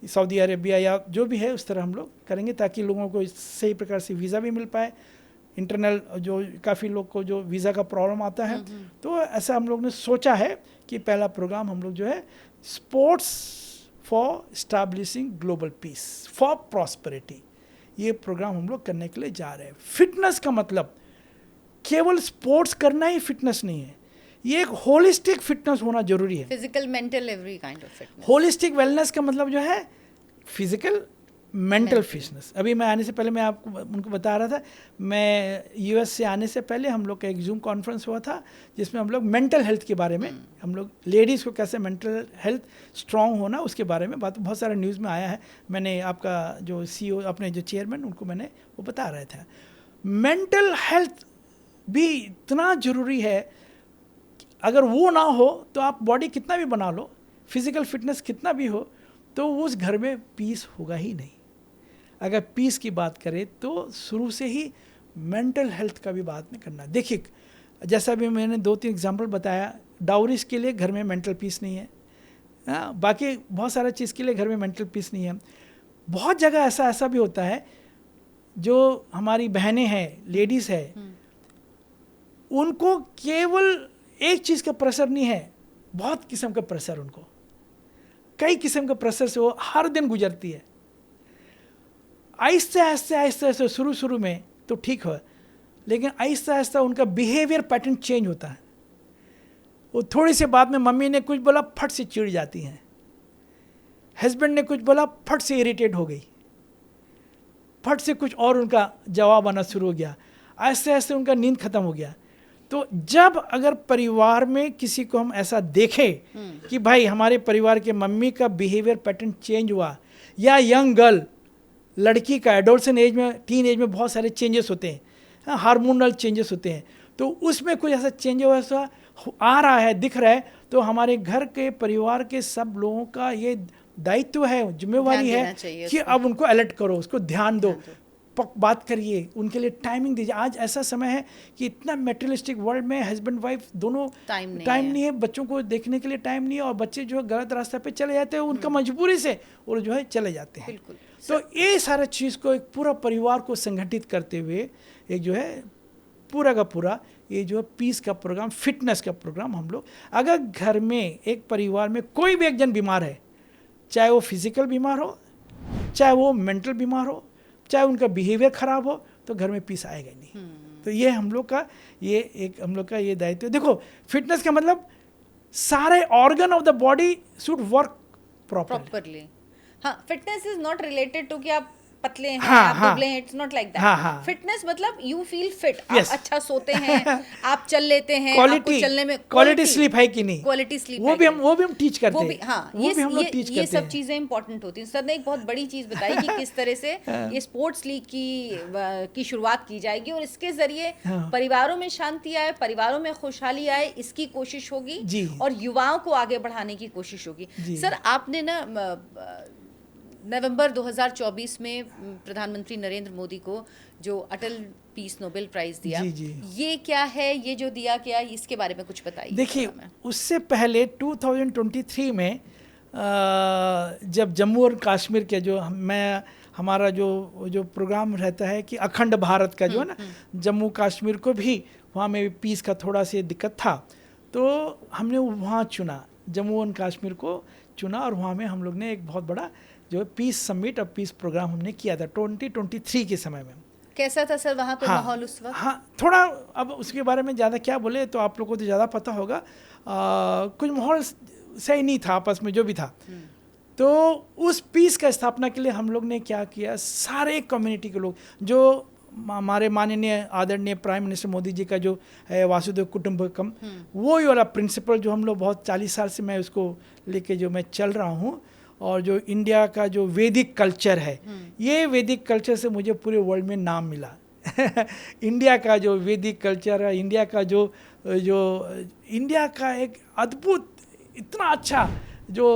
सऊदी अरेबिया या जो भी है उस तरह हम लोग करेंगे, ताकि लोगों को सही प्रकार से वीज़ा भी मिल पाए। इंटरनल जो काफ़ी लोग को जो वीज़ा का प्रॉब्लम आता है, तो ऐसा हम लोग ने सोचा है कि पहला प्रोग्राम हम लोग जो है sports for establishing global piece for prosperity, ये प्रोग्राम हम लोग करने के लिए जा रहे हैं। फिटनेस का मतलब केवल स्पोर्ट्स करना ही फिटनेस नहीं है, ये एक होलिस्टिक फिटनेस होना जरूरी है। Physical, mental, every kind of fitness. Holistic wellness का मतलब जो है फिजिकल, मेंटल फिटनेस। अभी मैं आने से पहले मैं आपको उनको बता रहा था, मैं US से आने से पहले हम लोग का एक जूम कॉन्फ्रेंस हुआ था, जिसमें हम लोग मेंटल हेल्थ के बारे में, हम लोग लेडीज़ को कैसे मेंटल हेल्थ स्ट्रांग होना, उसके बारे में बात, बहुत सारा न्यूज़ में आया है। मैंने आपका जो CEO, अपने जो चेयरमैन, उनको मैंने वो बता रहे थे। मेंटल हेल्थ भी इतना ज़रूरी है, अगर वो ना हो तो आप बॉडी कितना भी बना लो, फिजिकल फिटनेस कितना भी हो, तो उस घर में पीस होगा ही नहीं। अगर पीस की बात करें तो शुरू से ही मेंटल हेल्थ का भी बात में करना। देखिए, जैसा भी मैंने 2-3 एग्जांपल बताया, डाउरीज के लिए घर में मेंटल पीस नहीं है, बाकी बहुत सारा चीज़ के लिए घर में मेंटल पीस नहीं है। बहुत जगह ऐसा भी होता है, जो हमारी बहनें हैं, लेडीज़ है, उनको केवल एक चीज़ का प्रेशर नहीं है, बहुत किस्म का प्रेशर, उनको कई किस्म के प्रेशर से वो हर दिन गुजरती है। आहिस्ते आहिस्ते शुरू में तो ठीक हो, लेकिन आहिस्ता आहिस्ता उनका बिहेवियर पैटर्न चेंज होता है। वो थोड़ी सी बात में मम्मी ने कुछ बोला, फट से चिढ़ जाती हैं, हस्बैंड ने कुछ बोला, फट से इरिटेट हो गई, फट से कुछ और उनका जवाब आना शुरू हो गया, ऐसे ऐसे उनका नींद खत्म हो गया। तो जब अगर परिवार में किसी को हम ऐसा देखें कि भाई हमारे परिवार के मम्मी का बिहेवियर पैटर्न चेंज हुआ, या यंग गर्ल लड़की का एडोल्सन एज में, टीन एज में बहुत सारे चेंजेस होते हैं, हार्मोनल चेंजेस होते हैं, तो उसमें कुछ ऐसा चेंज हुआ ऐसा आ रहा है, दिख रहा है, तो हमारे घर के परिवार के सब लोगों का ये दायित्व है, जिम्मेवारी है कि अब उनको अलर्ट करो, उसको ध्यान दो, बात करिए, उनके लिए टाइमिंग दीजिए। आज ऐसा समय है कि इतना मेटेरियलिस्टिक वर्ल्ड में हस्बैंड वाइफ दोनों टाइम नहीं है, बच्चों को देखने के लिए टाइम नहीं है, और बच्चे जो है गलत रास्ते पे चले जाते हैं, उनका मजबूरी से और जो है चले जाते हैं। तो ये सारा चीज़ को एक पूरा परिवार को संगठित करते हुए एक जो है पूरा का पूरा ये जो है पीस का प्रोग्राम, फिटनेस का प्रोग्राम हम लोग, अगर घर में एक परिवार में कोई भी एक जन बीमार है, चाहे वो फिजिकल बीमार हो, चाहे वो मेंटल बीमार हो, चाहे उनका बिहेवियर खराब हो, तो घर में पीस आएगा ही नहीं। तो ये हम लोग का ये दायित्व है। देखो, फिटनेस का मतलब सारे organ of the body should work properly. हाँ, fitness is not related to कि आप पतले हैं, आप दुबले हैं, it's not like that. Fitness मतलब यू फील फिट, आप अच्छा सोते हैं, आप चल लेते हैं, आपको चलने में क्वालिटी स्लीप है कि नहीं, क्वालिटी स्लीप वो भी हम टीच करते हैं। हाँ, ये सब चीजें इंपॉर्टेंट होती हैं। सर ने एक बहुत बड़ी चीज बताई कि किस तरह से ये स्पोर्ट्स लीग की शुरुआत की जाएगी और इसके जरिए परिवारों में शांति आए, परिवारों में खुशहाली आए, इसकी कोशिश होगी और युवाओं को आगे बढ़ाने की कोशिश होगी। सर, आपने ना नवंबर 2024 में प्रधानमंत्री नरेंद्र मोदी को जो अटल पीस नोबेल प्राइज दिया, ये क्या है, ये जो दिया गया, इसके बारे में कुछ बताइए। देखिए, उससे पहले 2023 में जब जम्मू और कश्मीर के जो हमारा जो प्रोग्राम रहता है कि अखंड भारत का जो है ना, जम्मू कश्मीर को भी वहाँ में पीस का थोड़ा सा दिक्कत था, तो हमने वहाँ चुना, जम्मू और कश्मीर को चुना, और वहाँ में हम लोग ने एक बहुत बड़ा जो पीस समिट और पीस प्रोग्राम हमने किया था 2023 के समय में। कैसा था सर वहाँ पे माहौल उस वक्त? हाँ, थोड़ा, अब उसके बारे में ज़्यादा क्या बोले, तो आप लोगों को तो ज़्यादा पता होगा। कुछ माहौल सही नहीं था आपस में, जो भी था। तो उस पीस का स्थापना के लिए हम लोग ने क्या किया, सारे कम्युनिटी के लोग, जो हमारे माननीय आदरणीय प्राइम मिनिस्टर मोदी जी का जो है वासुदेव कुटुंबकम, वो वाला प्रिंसिपल जो हम लोग बहुत 40 साल से मैं उसको लेके जो मैं चल रहा हूँ, और जो इंडिया का जो वैदिक कल्चर है, ये वैदिक कल्चर से मुझे पूरे वर्ल्ड में नाम मिला। इंडिया का जो वैदिक कल्चर है, इंडिया का जो इंडिया का एक अद्भुत, इतना अच्छा जो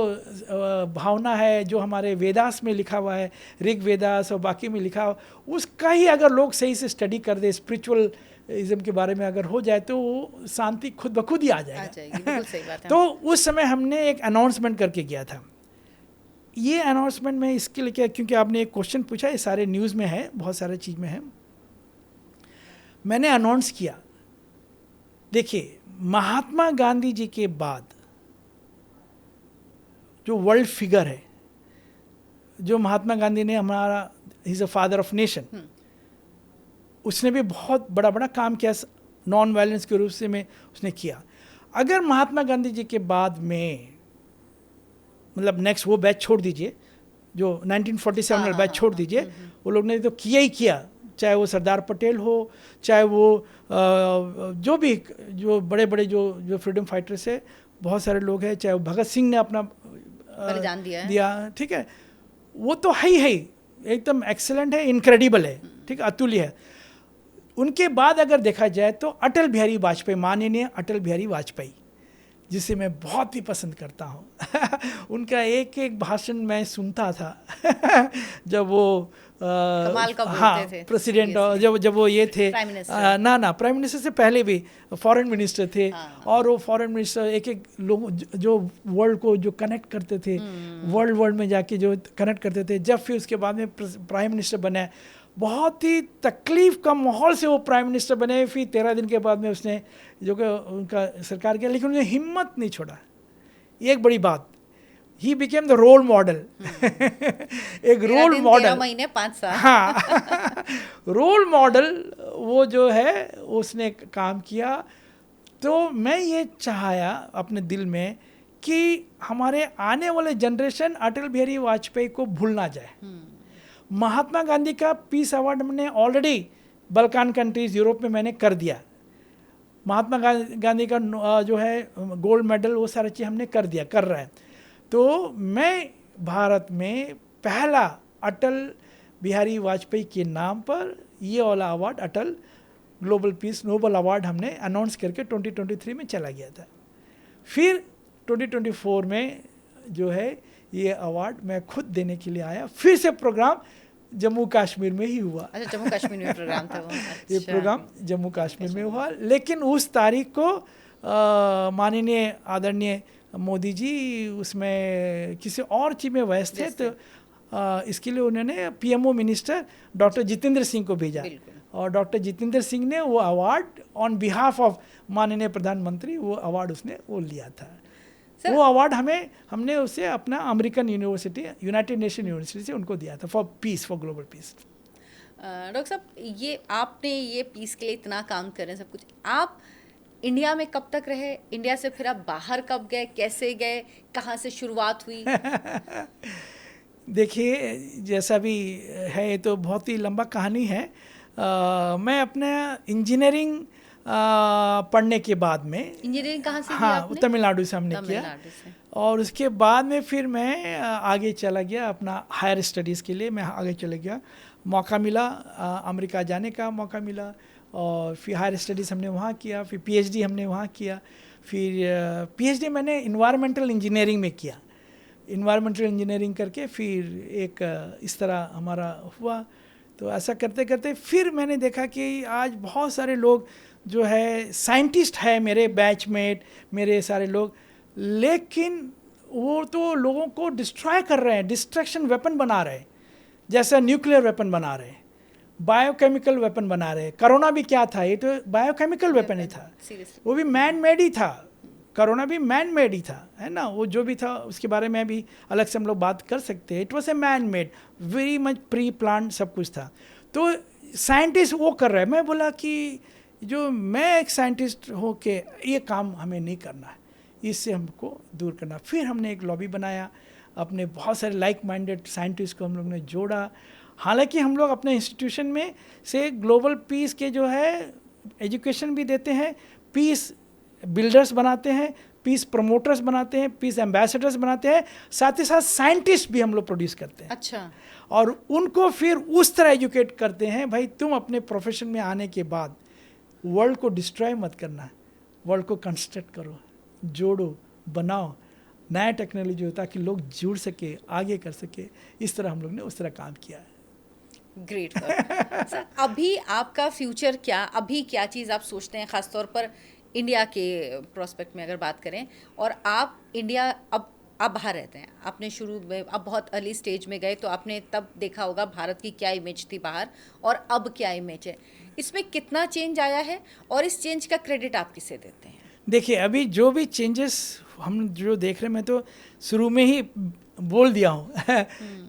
भावना है, जो हमारे वेदास में लिखा हुआ है, ऋग वेदास और बाकी में लिखा हुआ, उसका ही अगर लोग सही से स्टडी कर दे, स्पिरिचुअलिज्म के बारे में अगर हो जाए, तो वो शांति खुद ब खुद ही आ जाएगी। बिल्कुल सही बात है। तो उस समय हमने एक अनाउंसमेंट करके गया था। ये अनाउंसमेंट में इसके लिए क्या, क्योंकि आपने एक क्वेश्चन पूछा, ये सारे न्यूज़ में है, बहुत सारे चीज़ में है, मैंने अनाउंस किया। देखिए, महात्मा गांधी जी के बाद जो वर्ल्ड फिगर है, जो महात्मा गांधी ने, हमारा he is a father of nation, उसने भी बहुत बड़ा बड़ा काम किया, नॉन वायलेंस के रूप से में उसने किया। अगर महात्मा गांधी जी के बाद में, मतलब नेक्स्ट वो बैच छोड़ दीजिए, जो 1947 वाला बैच छोड़ दीजिए, वो लोग ने तो किया ही किया, चाहे वो सरदार पटेल हो, चाहे वो जो भी जो बड़े बड़े जो फ्रीडम फाइटर्स है, बहुत सारे लोग हैं, चाहे वो भगत सिंह ने अपना बलिदान दिया, ठीक है, वो तो है ही, एकदम एक्सेलेंट है, इनक्रेडिबल है, ठीक है, अतुल्य है। उनके बाद अगर देखा जाए तो अटल बिहारी वाजपेयी, माननीय अटल बिहारी वाजपेयी, जिसे मैं बहुत ही पसंद करता हूँ। उनका एक एक भाषण मैं सुनता था जब वो कमाल का बोलते थे, प्रेसिडेंट, जब वो ये थे, प्राइम मिनिस्टर से पहले भी फॉरेन मिनिस्टर थे, और वो फॉरेन मिनिस्टर एक एक लोग जो वर्ल्ड को जो कनेक्ट करते थे, वर्ल्ड में जाके जो कनेक्ट करते थे, जब फिर उसके बाद में प्राइम मिनिस्टर बने, बहुत ही तकलीफ का माहौल से वो प्राइम मिनिस्टर बने। फिर 13 दिन के बाद में उसने जो कि उनका सरकार किया, लेकिन उन्होंने हिम्मत नहीं छोड़ा। एक बड़ी बात, he became the role model. एक रोल मॉडल, 13 महीने 5 साल, हाँ, रोल मॉडल वो जो है उसने काम किया। तो मैं ये चाहा अपने दिल में कि हमारे आने वाले जनरेशन अटल बिहारी वाजपेयी को भूल ना जाए, महात्मा गांधी का पीस अवार्ड हमने ऑलरेडी बल्कान कंट्रीज यूरोप में मैंने कर दिया। महात्मा गांधी का जो है गोल्ड मेडल वो सारी चीज़ हमने कर रहा है। तो मैं भारत में पहला अटल बिहारी वाजपेयी के नाम पर ये वाला अवार्ड अटल ग्लोबल पीस नोबल अवार्ड हमने अनाउंस करके 2023 में चला गया था। फिर 2024 में जो है ये अवार्ड मैं खुद देने के लिए आया। फिर से प्रोग्राम जम्मू कश्मीर में ही हुआ। अच्छा, जम्मू कश्मीर में प्रोग्राम था वो। अच्छा। ये प्रोग्राम जम्मू कश्मीर में हुआ, लेकिन उस तारीख को माननीय आदरणीय मोदी जी उसमें किसी और चीज़ में व्यस्त थे, तो इसके लिए उन्होंने PMO minister doctor Jitendra Singh को भेजा और डॉक्टर जितेंद्र सिंह ने वो अवार्ड ऑन बिहाफ ऑफ माननीय प्रधानमंत्री वो अवार्ड उसने वो लिया था। वो अवार्ड हमने उसे अपना American university United nation university से उनको दिया था for piece, for global piece. Doctor साहब, ये आपने ये पीस के लिए इतना काम कर रहे हैं सब कुछ, आप इंडिया में कब तक रहे? इंडिया से फिर आप बाहर कब गए, कैसे गए, कहाँ से शुरुआत हुई? देखिए, जैसा भी है ये तो बहुत ही लंबा कहानी है। मैं अपना इंजीनियरिंग पढ़ने के बाद में इंजीनियरिंग कहाँ से? हाँ, तमिलनाडु से हमने किया और उसके बाद में फिर मैं आगे चला गया अपना हायर स्टडीज़ के लिए। मैं आगे चला गया, मौका मिला अमेरिका जाने का मौका मिला और फिर हायर स्टडीज़ हमने वहाँ किया, फिर पीएचडी हमने वहाँ किया। फिर पीएचडी मैंने इन्वायरमेंटल इंजीनियरिंग में किया। इन्वायरमेंटल इंजीनियरिंग करके फिर एक इस तरह हमारा हुआ। तो ऐसा करते करते फिर मैंने देखा कि आज बहुत सारे लोग जो है साइंटिस्ट है, मेरे बैचमेट, मेरे सारे लोग, लेकिन वो तो लोगों को डिस्ट्रॉय कर रहे हैं, डिस्ट्रक्शन वेपन बना रहे हैं, जैसा न्यूक्लियर वेपन बना रहे हैं, बायोकेमिकल वेपन बना रहे हैं। कोरोना भी क्या था? ये तो बायोकेमिकल वेपन ही था, वो भी मैन मेड ही था। कोरोना भी मैन मेड ही था, है ना। वो जो भी था उसके बारे में भी अलग से हम लोग बात कर सकते हैं। It was a man made, very much pre plan सब कुछ था। तो साइंटिस्ट वो कर रहे हैं। मैं बोला कि जो मैं एक साइंटिस्ट हो के ये काम हमें नहीं करना है, इससे हमको दूर करना। फिर हमने एक लॉबी बनाया, अपने बहुत सारे लाइक माइंडेड साइंटिस्ट को हम लोग ने जोड़ा। हालांकि हम लोग अपने इंस्टीट्यूशन में से ग्लोबल पीस के जो है एजुकेशन भी देते हैं, पीस बिल्डर्स बनाते हैं, पीस प्रमोटर्स बनाते हैं, पीस एम्बेसडर्स बनाते हैं, साथ ही साथ साइंटिस्ट भी हम लोग प्रोड्यूस करते हैं। अच्छा। और उनको फिर उस तरह एजुकेट करते हैं, भाई तुम अपने प्रोफेशन में आने के बाद वर्ल्ड को डिस्ट्रॉय मत करना, वर्ल्ड को कंस्ट्रक्ट करो, जोड़ो, बनाओ, नया टेक्नोलॉजी हो ताकि लोग जुड़ सके, आगे कर सके। इस तरह हम लोग ने उस तरह काम किया है। Great sir. अभी आपका फ्यूचर क्या, अभी क्या चीज़ आप सोचते हैं, ख़ासतौर पर इंडिया के प्रोस्पेक्ट में अगर बात करें? और आप इंडिया अब बाहर रहते हैं, आपने शुरू में अब बहुत अर्ली स्टेज में गए तो आपने तब देखा होगा भारत की क्या इमेज थी बाहर और अब क्या इमेज है, इसमें कितना चेंज आया है और इस चेंज का क्रेडिट आप किसे देते हैं? देखिए, अभी जो भी चेंजेस हम जो देख रहे हैं, मैं तो शुरू में ही बोल दिया हूँ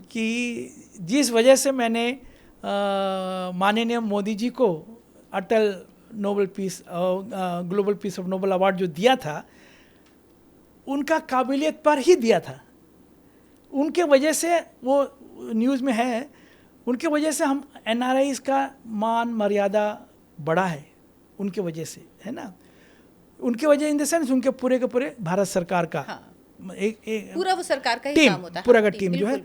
कि जिस वजह से मैंने माननीय मोदी जी को Atal Nobel peace global peace of Nobel award जो दिया था, उनका काबिलियत पर ही दिया था। उनके वजह से वो न्यूज़ में है, उनके वजह से हम एनआरआईज़ का मान मर्यादा बढ़ा है, उनके वजह से, है ना। उनके वजह इन द सेंस उनके पूरे के पूरे भारत सरकार का एक पूरा वो सरकार का ही टीम, काम होता है, पूरा का टीम जो है,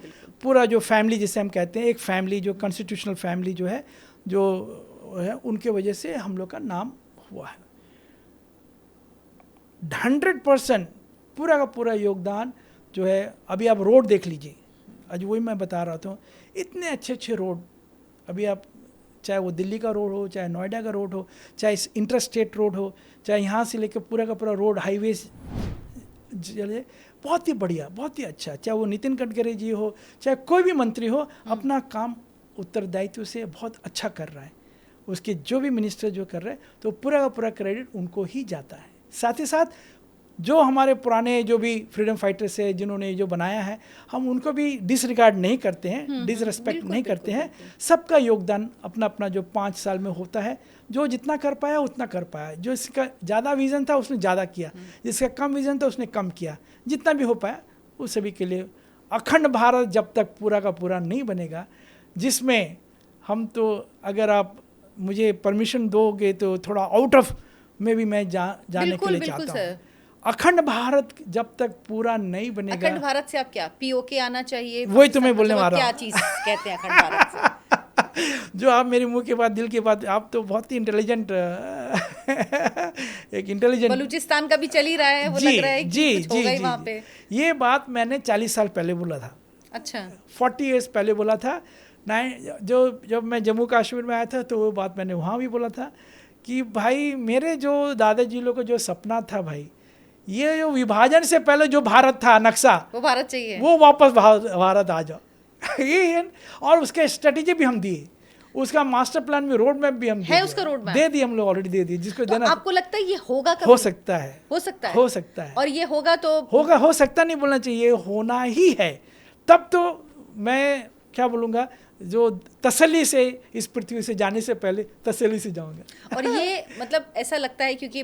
पूरा जो फैमिली जिसे हम कहते हैं, एक फैमिली जो कॉन्स्टिट्यूशनल फैमिली जो है, जो है, उनके वजह से हम लोग का नाम हुआ है। 100% पूरा का पूरा योगदान जो है। अभी आप रोड देख लीजिए, आज वही मैं बता रहा था, इतने अच्छे अच्छे रोड अभी आप, चाहे वो दिल्ली का रोड हो, चाहे नोएडा का रोड हो, चाहे इंटर स्टेट रोड हो, चाहे यहाँ से लेकर पूरा का पूरा रोड हाईवे चले, बहुत ही बढ़िया, बहुत ही अच्छा। चाहे वो नितिन गडकरी जी हो, चाहे कोई भी मंत्री हो, अपना काम उत्तरदायित्व से बहुत अच्छा कर रहा है। उसके जो भी मिनिस्टर जो कर रहे हैं, तो पूरा का पूरा क्रेडिट उनको ही जाता है। साथ ही साथ जो हमारे पुराने जो भी फ्रीडम फाइटर्स है, जिन्होंने जो बनाया है, हम उनको भी डिसरिगार्ड नहीं करते हैं, डिसरिस्पेक्ट नहीं करते हैं। सबका योगदान अपना अपना जो 5 साल में होता है, जो जितना कर पाया उतना कर पाया। जो इसका ज़्यादा विज़न था उसने ज़्यादा किया, जिसका कम विज़न था उसने कम किया। जितना भी हो पाया उस सभी के लिए। अखंड भारत जब तक पूरा का पूरा नहीं बनेगा, जिसमें हम तो अगर आप मुझे परमिशन दोगे तो थोड़ा आउट ऑफ में भी मैं जाने के लिए चाहता हूँ। अखंड भारत जब तक पूरा नहीं बनेगा। अखंड भारत से आप क्या पीओके आना चाहिए? वही तो मैं बोलने वाला हूँ। क्या चीज कहते हैं अखंड भारत से? जो आप मेरे मुंह के बाद दिल के बाद, आप तो बहुत ही इंटेलिजेंट एक इंटेलिजेंट। बलूचिस्तान का भी चल ही रहा है, वो लग रहा है कि कुछ होगा ही वहाँ पे। ये बात मैंने 40 साल पहले बोला था। अच्छा, 40 इयर्स पहले बोला था। जब मैं जम्मू कश्मीर में आया था तो वो बात मैंने वहाँ भी बोला था कि भाई मेरे जो दादाजी लोग को जो सपना था भाई, ये जो विभाजन से पहले जो भारत था नक्शा, वो भारत चाहिए, वो वापस भारत आ जाओ। ये और उसके स्ट्रेटेजी भी हम दिए, उसका मास्टर प्लान में रोड मैप भी हम है, उसका रोड मैप दे दिए हम लोग, ऑलरेडी दे दिए। जिसको तो देना आपको लगता है ये होगा कभी? हो सकता है, हो सकता है, हो सकता है। और ये होगा तो होगा, हो सकता नहीं बोलना चाहिए, होना ही है। तब तो मैं क्या बोलूँगा, जो तसल्ली से इस पृथ्वी से जाने से पहले तसल्ली से जाऊंगा। और ये मतलब ऐसा लगता है क्योंकि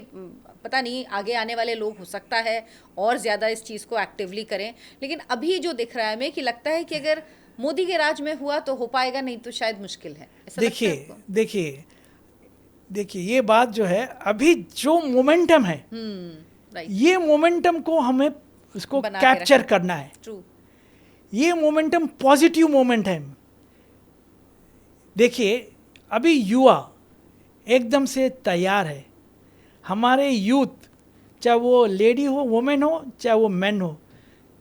पता नहीं आगे आने वाले लोग हो सकता है और ज़्यादा इस चीज़ को एक्टिवली करें, लेकिन अभी जो दिख रहा है हमें कि लगता है कि अगर मोदी के राज में हुआ तो हो पाएगा, नहीं तो शायद मुश्किल है। देखिए ये बात जो है, अभी जो मोमेंटम है, ये मोमेंटम को हमें उसको कैप्चर करना है। ट्रू, ये मोमेंटम पॉजिटिव मोमेंट है। देखिए अभी युवा एकदम से तैयार है। हमारे यूथ, चाहे वो लेडी हो, वुमेन हो, चाहे वो मैन हो,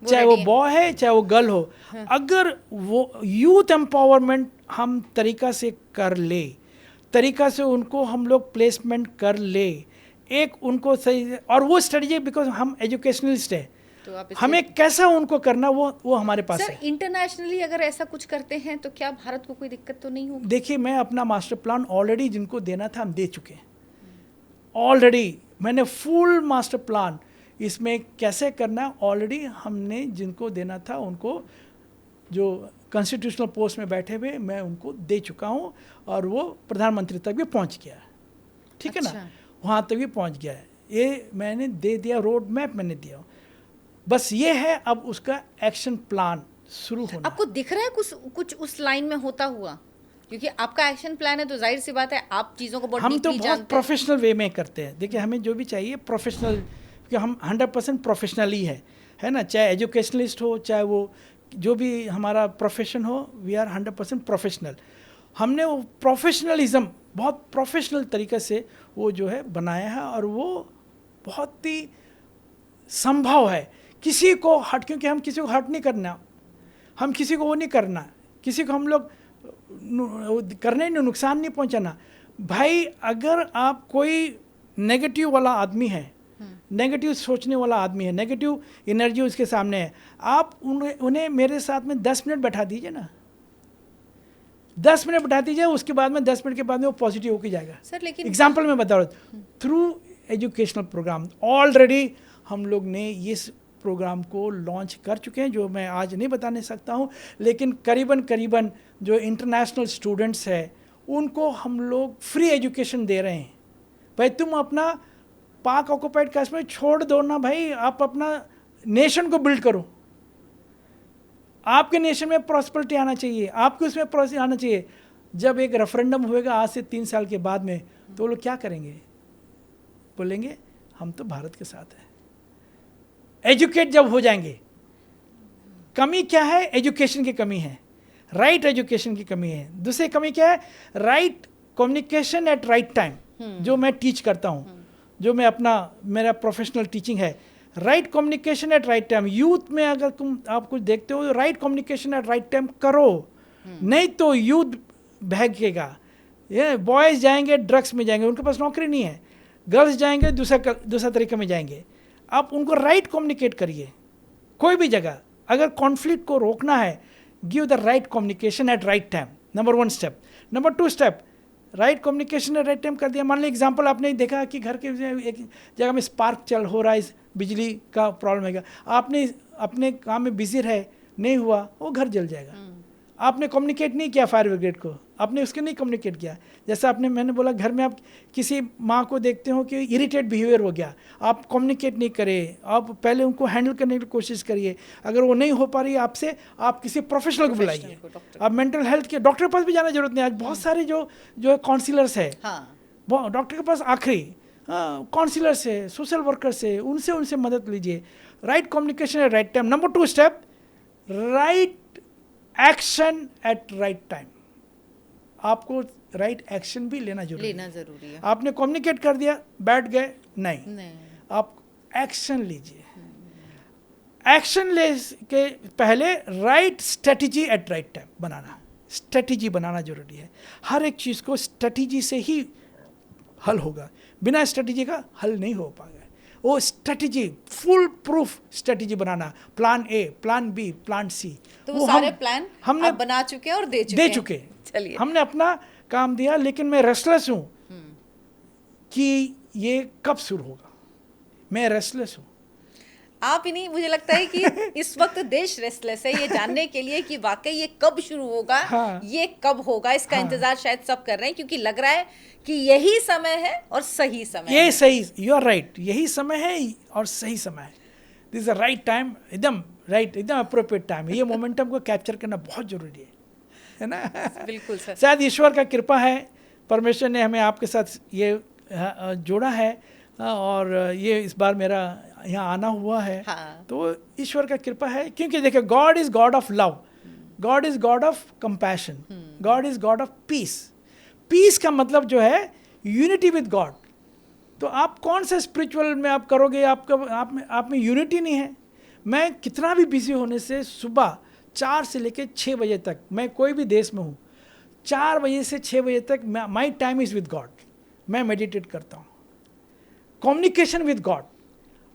चाहे वो बॉय है, चाहे वो गर्ल हो, अगर वो यूथ एम्पावरमेंट हम तरीका से कर ले, तरीका से उनको हम लोग प्लेसमेंट कर ले, एक उनको सही, और वो स्ट्रेटजी, बिकॉज हम एजुकेशनलिस्ट है, तो हमें कैसा उनको करना वो हमारे पास है। इंटरनेशनली अगर ऐसा कुछ करते हैं तो क्या भारत को कोई दिक्कत तो नहीं होगी? देखिए मैं अपना मास्टर प्लान ऑलरेडी जिनको देना था हम दे चुके हैं। ऑलरेडी मैंने फुल मास्टर प्लान इसमें कैसे करना ऑलरेडी हमने जिनको देना था उनको, जो कॉन्स्टिट्यूशनल पोस्ट में बैठे हुए, मैं उनको दे चुका हूँ, और वो प्रधानमंत्री तक भी पहुँच गया है। ठीक है ना, वहाँ तक भी पहुँच गया है। ये मैंने दे दिया, रोड मैप मैंने दिया। बस ये है अब उसका एक्शन प्लान शुरू होना। आपको दिख रहा है कुछ उस लाइन में होता हुआ? क्योंकि आपका एक्शन प्लान है तो जाहिर सी बात है आप चीज़ों को बहुत हम तो बहुत प्रोफेशनल वे में करते हैं। देखिए हमें जो भी चाहिए प्रोफेशनल, क्योंकि हम 100% प्रोफेशनल ही है ना, चाहे एजुकेशनलिस्ट हो, चाहे वो जो भी हमारा प्रोफेशन हो, वी आर 100% प्रोफेशनल। हमने वो प्रोफेशनलिज्म बहुत प्रोफेशनल तरीके से वो जो है बनाया है, और वो बहुत ही संभव है। किसी को हट, क्योंकि हम किसी को हट नहीं करना, हम किसी को वो नहीं करना, किसी को हम लोग करने नहीं, नुकसान नहीं पहुंचाना। भाई अगर आप कोई नेगेटिव वाला आदमी है, नेगेटिव सोचने वाला आदमी है, नेगेटिव एनर्जी उसके सामने है, आप उन्हें मेरे साथ में 10 मिनट बैठा दीजिए ना, 10 मिनट बैठा दीजिए, उसके बाद में 10 मिनट के बाद में वो पॉजिटिव होकर जाएगा। सर लेकिन एग्जाम्पल मैं बता रहा हूँ, थ्रू एजुकेशनल प्रोग्राम ऑलरेडी हम लोग ने इस प्रोग्राम को लॉन्च कर चुके हैं, जो मैं आज नहीं बताने सकता हूं, लेकिन करीबन जो इंटरनेशनल स्टूडेंट्स हैं उनको हम लोग फ्री एजुकेशन दे रहे हैं। भाई तुम अपना पाक ऑक्युपाइड कश्मीर छोड़ दो ना भाई, आप अपना नेशन को बिल्ड करो। आपके नेशन में प्रॉस्पेरिटी आना चाहिए, आपको उसमें प्रॉस्पेरिटी आना चाहिए। जब एक रेफरेंडम होएगा आज से 3 साल के बाद में, तो लोग क्या करेंगे? बोलेंगे हम तो भारत के साथ हैं। एजुकेट जब हो जाएंगे, कमी क्या है? एजुकेशन की कमी है, राइट एजुकेशन की कमी है। दूसरी कमी क्या है? Right communication at right time, जो मैं टीच करता हूँ, जो मैं मेरा प्रोफेशनल टीचिंग है, right communication at right time. Youth में अगर आप कुछ देखते हो तो right communication at right time करो, नहीं तो यूथ भागेगा। ये बॉयज़ जाएंगे ड्रग्स में जाएंगे, उनके पास नौकरी नहीं है, गर्ल्स जाएंगे दूसरा तरीके में जाएंगे। आप उनको राइट कम्युनिकेट करिए। कोई भी जगह अगर कॉन्फ्लिक्ट को रोकना है, give the right communication at right time, number 1 step. Number 2 step, right communication at right time कर दिया। मान लो एग्जांपल आपने देखा कि घर के एक जगह में स्पार्क हो रहा है, बिजली का प्रॉब्लम है, आपने अपने काम में बिजी रहे, नहीं हुआ, वो घर जल जाएगा। आपने कम्युनिकेट नहीं किया फायर ब्रिगेड को, आपने उसके नहीं कम्युनिकेट किया। जैसे मैंने बोला घर में आप किसी माँ को देखते हो कि इरिटेट बिहेवियर हो गया, आप कम्युनिकेट नहीं करें, आप पहले उनको हैंडल करने की कोशिश करिए। अगर वो नहीं हो पा रही है आपसे, आप किसी प्रोफेशनल को बुलाइए। आप मेंटल हेल्थ के डॉक्टर के पास भी जाना जरूरत नहीं। आज बहुत सारे जो काउंसिलर्स है, डॉक्टर के पास आखिरी काउंसिलर्स है, सोशल वर्कर्स है, उनसे मदद लीजिए। Right communication at right time. Number 2 step, right action at right time. आपको राइट एक्शन भी लेना जरूरी है। आपने कम्युनिकेट कर दिया, बैठ गए, नहीं। आप एक्शन लीजिए। एक्शन ले के पहले right strategy at right time बनाना, स्ट्रेटजी बनाना जरूरी है। हर एक चीज़ को स्ट्रेटजी से ही हल होगा, बिना स्ट्रेटजी का हल नहीं हो पाएगा। वो स्ट्रेटजी, फुल प्रूफ स्ट्रेटजी बनाना, plan A, plan B, plan C. तो वो सारे प्लान हमने बना चुके हैं और दे चुके। चलिए, हमने अपना काम दिया, लेकिन मैं रेस्टलेस हूँ कि ये कब शुरू होगा। मैं रेस्टलेस हूँ। आप ही नहीं, मुझे लगता है कि इस वक्त देश रेस्टलेस है ये जानने के लिए कि वाकई ये कब शुरू होगा। ये कब होगा, इसका इंतजार शायद सब कर रहे हैं, क्योंकि लग रहा है कि यही समय है और सही समय ये है। सही, यू आर राइट, यही समय है और सही समय है। This is the right time, एकदम राइट, एकदम अप्रोप्रिएट टाइम है। ये मोमेंटम को कैप्चर करना बहुत जरूरी है ना। बिल्कुल सर। शायद ईश्वर का कृपा है, परमेश्वर ने हमें आपके साथ ये जोड़ा है, और ये इस बार मेरा यहाँ आना हुआ है। तो ईश्वर का कृपा है, क्योंकि देखिए, God is God of love, God is God of compassion, God is God of peace. Peace का मतलब जो है यूनिटी विद गॉड। तो आप कौन सा स्पिरिचुअल में आप करोगे, आप में यूनिटी नहीं है। मैं कितना भी बिजी होने से सुबह 4 से लेकर 6 बजे तक, मैं कोई भी देश में हूँ, 4 बजे से 6 बजे तक my time is with God. मैं मेडिटेट करता हूँ, कम्युनिकेशन विद गॉड।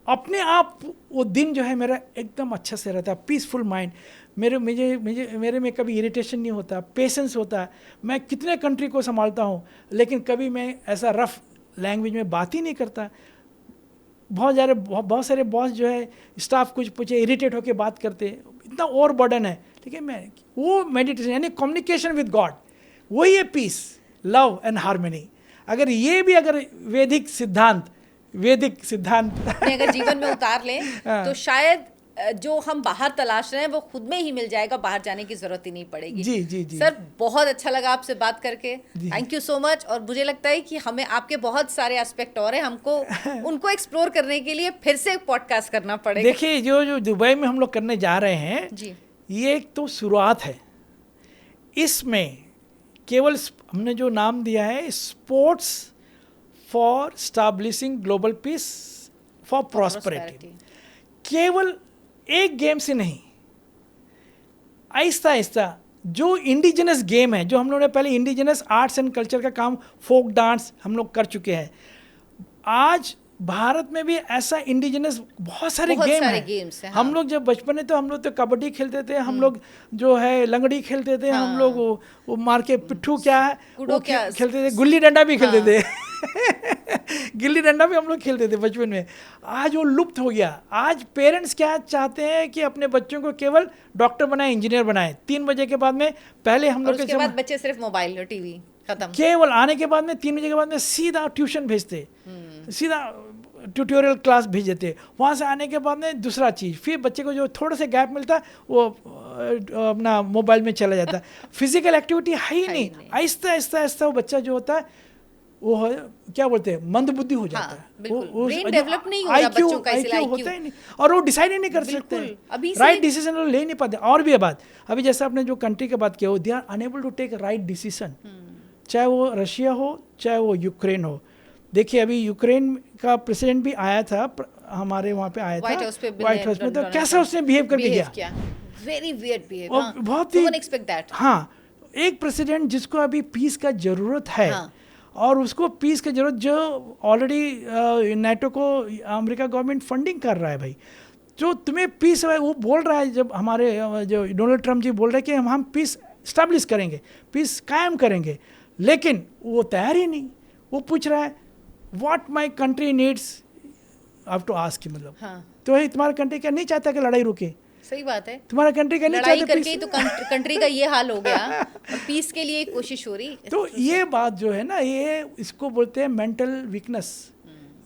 अपने आप वो दिन जो है मेरा एकदम अच्छा से रहता है, पीसफुल माइंड। मेरे में कभी इरिटेशन नहीं होता, पेशेंस होता है। मैं कितने कंट्री को संभालता हूँ, लेकिन कभी मैं ऐसा रफ लैंग्वेज में बात ही नहीं करता। बहुत सारे बॉस जो है, स्टाफ कुछ पूछे इरिटेट होकर बात करते, इतना ओवर बर्डन है। ठीक है, मैं वो मेडिटेशन यानी कम्युनिकेशन विद गॉड, वही है पीस, लव एंड हार्मनी। अगर ये भी वैदिक सिद्धांत अगर जीवन में उतार लें तो शायद जो हम बाहर तलाश रहे हैं वो खुद में ही मिल जाएगा, बाहर जाने की जरूरत ही नहीं पड़ेगी। जी। सर, बहुत अच्छा लगा आपसे बात करके, थैंक यू सो मच। और मुझे लगता है कि हमें आपके बहुत सारे एस्पेक्ट और हैं, हमको उनको एक्सप्लोर करने के लिए फिर से एक पॉडकास्ट करना पड़ेगा। देखिए, जो दुबई में हम लोग करने जा रहे हैं जी, ये एक तो शुरुआत है। इसमें केवल हमने जो नाम दिया है, sports for establishing global piece for prosperity, केवल एक गेम से नहीं, आहिस्ता आहिस्ता जो इंडिजिनस गेम है, जो हम लोगों ने पहले इंडिजिनस आर्ट्स एंड कल्चर का काम, फोक डांस हम लोग कर चुके हैं। आज भारत में भी ऐसा इंडिजिनस बहुत सारे गेम हैं। हम लोग जब बचपन में, तो हम लोग तो कबड्डी खेलते थे, हम लोग जो है लंगड़ी खेलते थे, हम लोग वो मार के पिट्ठू क्या है वो खेलते थे, गुल्ली डंडा भी खेलते थे। गिल्ली डंडा भी हम लोग खेलते थे बचपन में। आज वो लुप्त हो गया। आज पेरेंट्स क्या चाहते हैं कि अपने बच्चों को केवल डॉक्टर बनाए, इंजीनियर बनाए। 3 बजे के बाद में पहले हम लोग के बाद बच्चे सिर्फ मोबाइल और टीवी खत्म। केवल आने के बाद में 3 बजे के बाद में सीधा ट्यूशन भेजते, सीधा ट्यूटोरियल क्लास भेज देते। वहाँ से आने के बाद में दूसरा चीज़, फिर बच्चे को जो थोड़ा सा गैप मिलता वो अपना मोबाइल में चला जाता। फिजिकल एक्टिविटी है ही नहीं। आहिस्ता आहिस्ता आहिस्ता वो बच्चा जो होता है वो क्या बोलते हैं, मंद बुद्धि हो जाता है। ब्रेन डेवलप नहीं हो रहा बच्चों का, इसलिए होता ही नहीं, और वो डिसाइड ही नहीं कर सकते, राइट डिसीजन ले नहीं पाते। और भी है बात, अभी जैसे आपने जो कंट्री की बात किया, they are unable to take right decision, चाहे वो रशिया हो चाहे वो यूक्रेन हो। देखिए, अभी यूक्रेन का प्रेसिडेंट भी आया था, हमारे वहाँ पे आया था व्हाइट हाउस में, तो कैसा उसने बिहेव करके गया, वेरी वियर्ड बिहेव, बहुत ही। हाँ, एक प्रेसिडेंट जिसको अभी पीस का जरूरत है, और उसको पीस की जरूरत, जो ऑलरेडी नेटो को अमेरिका गवर्नमेंट फंडिंग कर रहा है भाई, जो तुम्हें पीस है, वो बोल रहा है, जब हमारे जो डोनाल्ड ट्रम्प जी बोल रहे हैं कि हम पीस स्टैब्लिश करेंगे, पीस कायम करेंगे, लेकिन वो तैयार ही नहीं। वो पूछ रहा है what my country needs, have to ask, मतलब तो तुम्हारा कंट्री क्या नहीं चाहता कि लड़ाई रुके? सही बात है, तुम्हारा कंट्री का नहीं लड़ाई चाहते करके ही तो कंट्री का ये हाल हो गया और पीस के लिए कोशिश हो रही। तो ये बात जो है ना, ये इसको बोलते हैं मेंटल वीकनेस।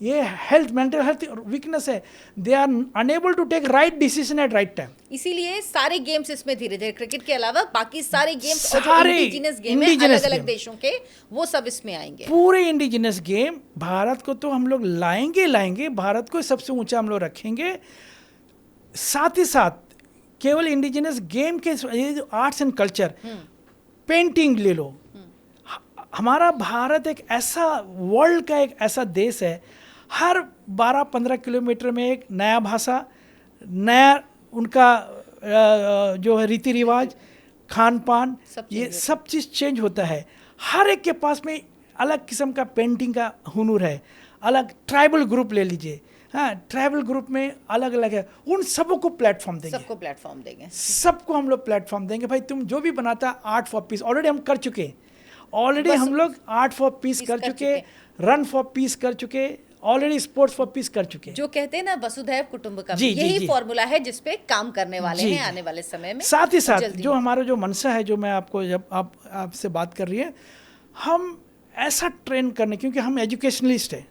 ये हेल्थ, मेंटल हेल्थ वीकनेस है। They are unable to take right decision at right time. इसीलिए सारे गेम्स इसमें धीरे धीरे, क्रिकेट के अलावा बाकी सारे गेम्स, सारे इंडिजिनस गेम है अलग अलग देशों के, वो सब इसमें आएंगे। पूरे इंडिजिनस गेम भारत को तो हम लोग लाएंगे, भारत को सबसे ऊंचा हम लोग रखेंगे। साथ ही साथ केवल इंडिजिनस गेम के, ये जो आर्ट्स एंड कल्चर, पेंटिंग ले लो, हमारा भारत एक ऐसा, वर्ल्ड का एक ऐसा देश है, हर 12-15 किलोमीटर में एक नया भाषा, नया उनका जो है रीति रिवाज, खान पान, ये सब चीज़ चेंज होता है। हर एक के पास में अलग किस्म का पेंटिंग का हुनर है। अलग ट्राइबल ग्रुप ले लीजिए, हाँ, ट्राइबल ग्रुप में अलग अलग है, उन सबको प्लेटफॉर्म देंगे, सबको हम लोग प्लेटफॉर्म देंगे। भाई तुम जो भी बनाता, आर्ट फॉर पीस ऑलरेडी हम कर चुके, ऑलरेडी हम लोग आर्ट फॉर पीस कर चुके, रन फॉर पीस कर चुके, ऑलरेडी स्पोर्ट्स फॉर पीस कर चुके। जो कहते हैं ना वसुधैव कुटुंबकम, यही फॉर्मूला है जिसपे काम करने वाले हैं आने वाले समय में। साथ ही साथ जो हमारा जो मनसा है, जो मैं आपको, जब आपसे बात कर रही है, हम ऐसा ट्रेन करने, क्योंकि हम एजुकेशनलिस्ट है,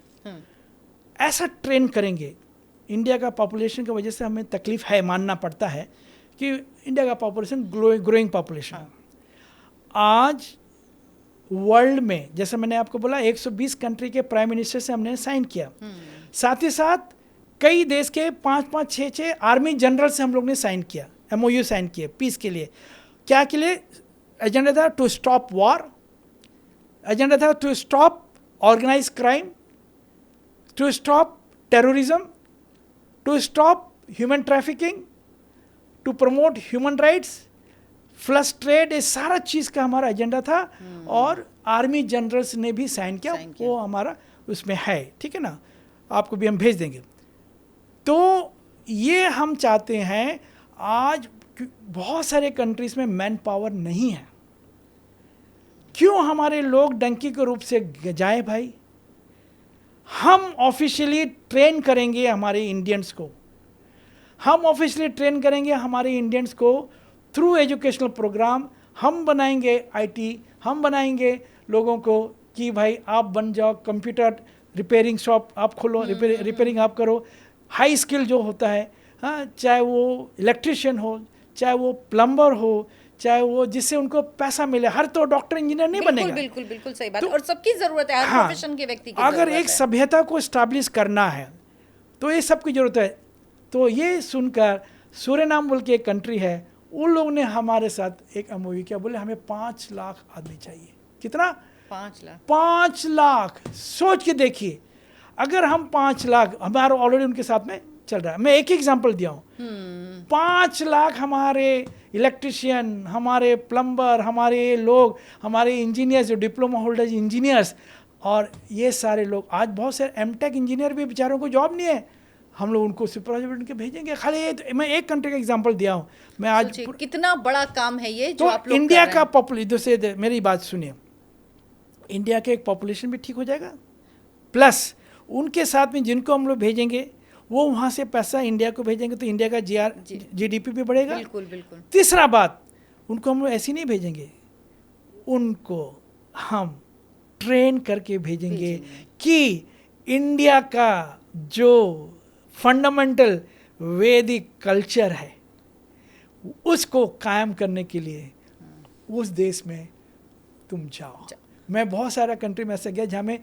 ऐसा ट्रेन करेंगे। इंडिया का पॉपुलेशन की वजह से हमें तकलीफ है, मानना पड़ता है कि इंडिया का पॉपुलेशन ग्रोइंग पॉपुलेशन है। आज वर्ल्ड में, जैसे मैंने आपको बोला, 120 कंट्री के प्राइम मिनिस्टर से हमने साइन किया। साथ ही साथ कई देश के 5-5, 6-6 आर्मी जनरल से हम लोग ने साइन किया, MOU साइन किए पीस के लिए। क्या के लिए एजेंडा था? टू स्टॉप वॉर, एजेंडा था to stop organise crime, to stop terrorism, to stop human trafficking, to promote human rights, flesh trade, ये सारा चीज़ का हमारा एजेंडा था। और आर्मी जनरल्स ने भी साइन किया, वो हमारा उसमें है, ठीक है ना, आपको भी हम भेज देंगे। तो ये हम चाहते हैं, आज बहुत सारे कंट्रीज में मैन पावर नहीं है, क्यों हमारे लोग डंकी के रूप से जाए? भाई हम ऑफिशियली ट्रेन करेंगे हमारे इंडियंस को, हम ऑफिशियली ट्रेन करेंगे हमारे इंडियंस को थ्रू एजुकेशनल प्रोग्राम। हम बनाएंगे IT, हम बनाएंगे लोगों को कि भाई आप बन जाओ कंप्यूटर रिपेयरिंग शॉप, आप खोलो, रिपेयरिंग आप करो। हाई स्किल जो होता है, हाँ, चाहे वो इलेक्ट्रिशियन हो, चाहे वो प्लम्बर हो, चाहे वो जिससे उनको पैसा मिले। हर तो डॉक्टर इंजीनियर नहीं बनेगा। बिल्कुल सही बात। तो, और सबकी जरूरत है, हर प्रोफेशन के व्यक्ति की अगर एक सभ्यता को स्टैब्लिश करना है तो ये सबकी जरूरत है। तो ये सुनकर सूरीनाम बोल के एक कंट्री है, उन लोगों ने हमारे साथ एक MOU किया, बोले हमें 5 लाख आदमी चाहिए। कितना? 5 लाख। सोच के देखिए, अगर हम 5 लाख, हमारा ऑलरेडी उनके साथ में चल रहा है। मैं एक एग्जांपल दिया हूँ। 5 लाख हमारे इलेक्ट्रिशियन, हमारे प्लम्बर, हमारे लोग, हमारे इंजीनियर्स, जो डिप्लोमा होल्डर्स इंजीनियर्स, और ये सारे लोग, आज बहुत सारे MTech इंजीनियर भी बेचारों को जॉब नहीं है, हम लोग उनको सुपरवाइजर के भेजेंगे। खाली मैं एक कंट्री का एग्जांपल दिया हूँ। मैं आज कितना बड़ा काम है ये, जो तो आप लोग इंडिया का पॉपुलेशन, मेरी बात सुनिए, इंडिया के एक पॉपुलेशन भी ठीक हो जाएगा, प्लस उनके साथ में जिनको हम लोग भेजेंगे वो वहाँ से पैसा इंडिया को भेजेंगे, तो इंडिया का GDP भी बढ़ेगा। बिल्कुल। तीसरा बात, उनको हम लोग ऐसे नहीं भेजेंगे, उनको हम ट्रेन करके भेजेंगे कि इंडिया का जो फंडामेंटल वैदिक कल्चर है उसको कायम करने के लिए उस देश में तुम जाओ। मैं बहुत सारा कंट्री में ऐसा गया जहाँ में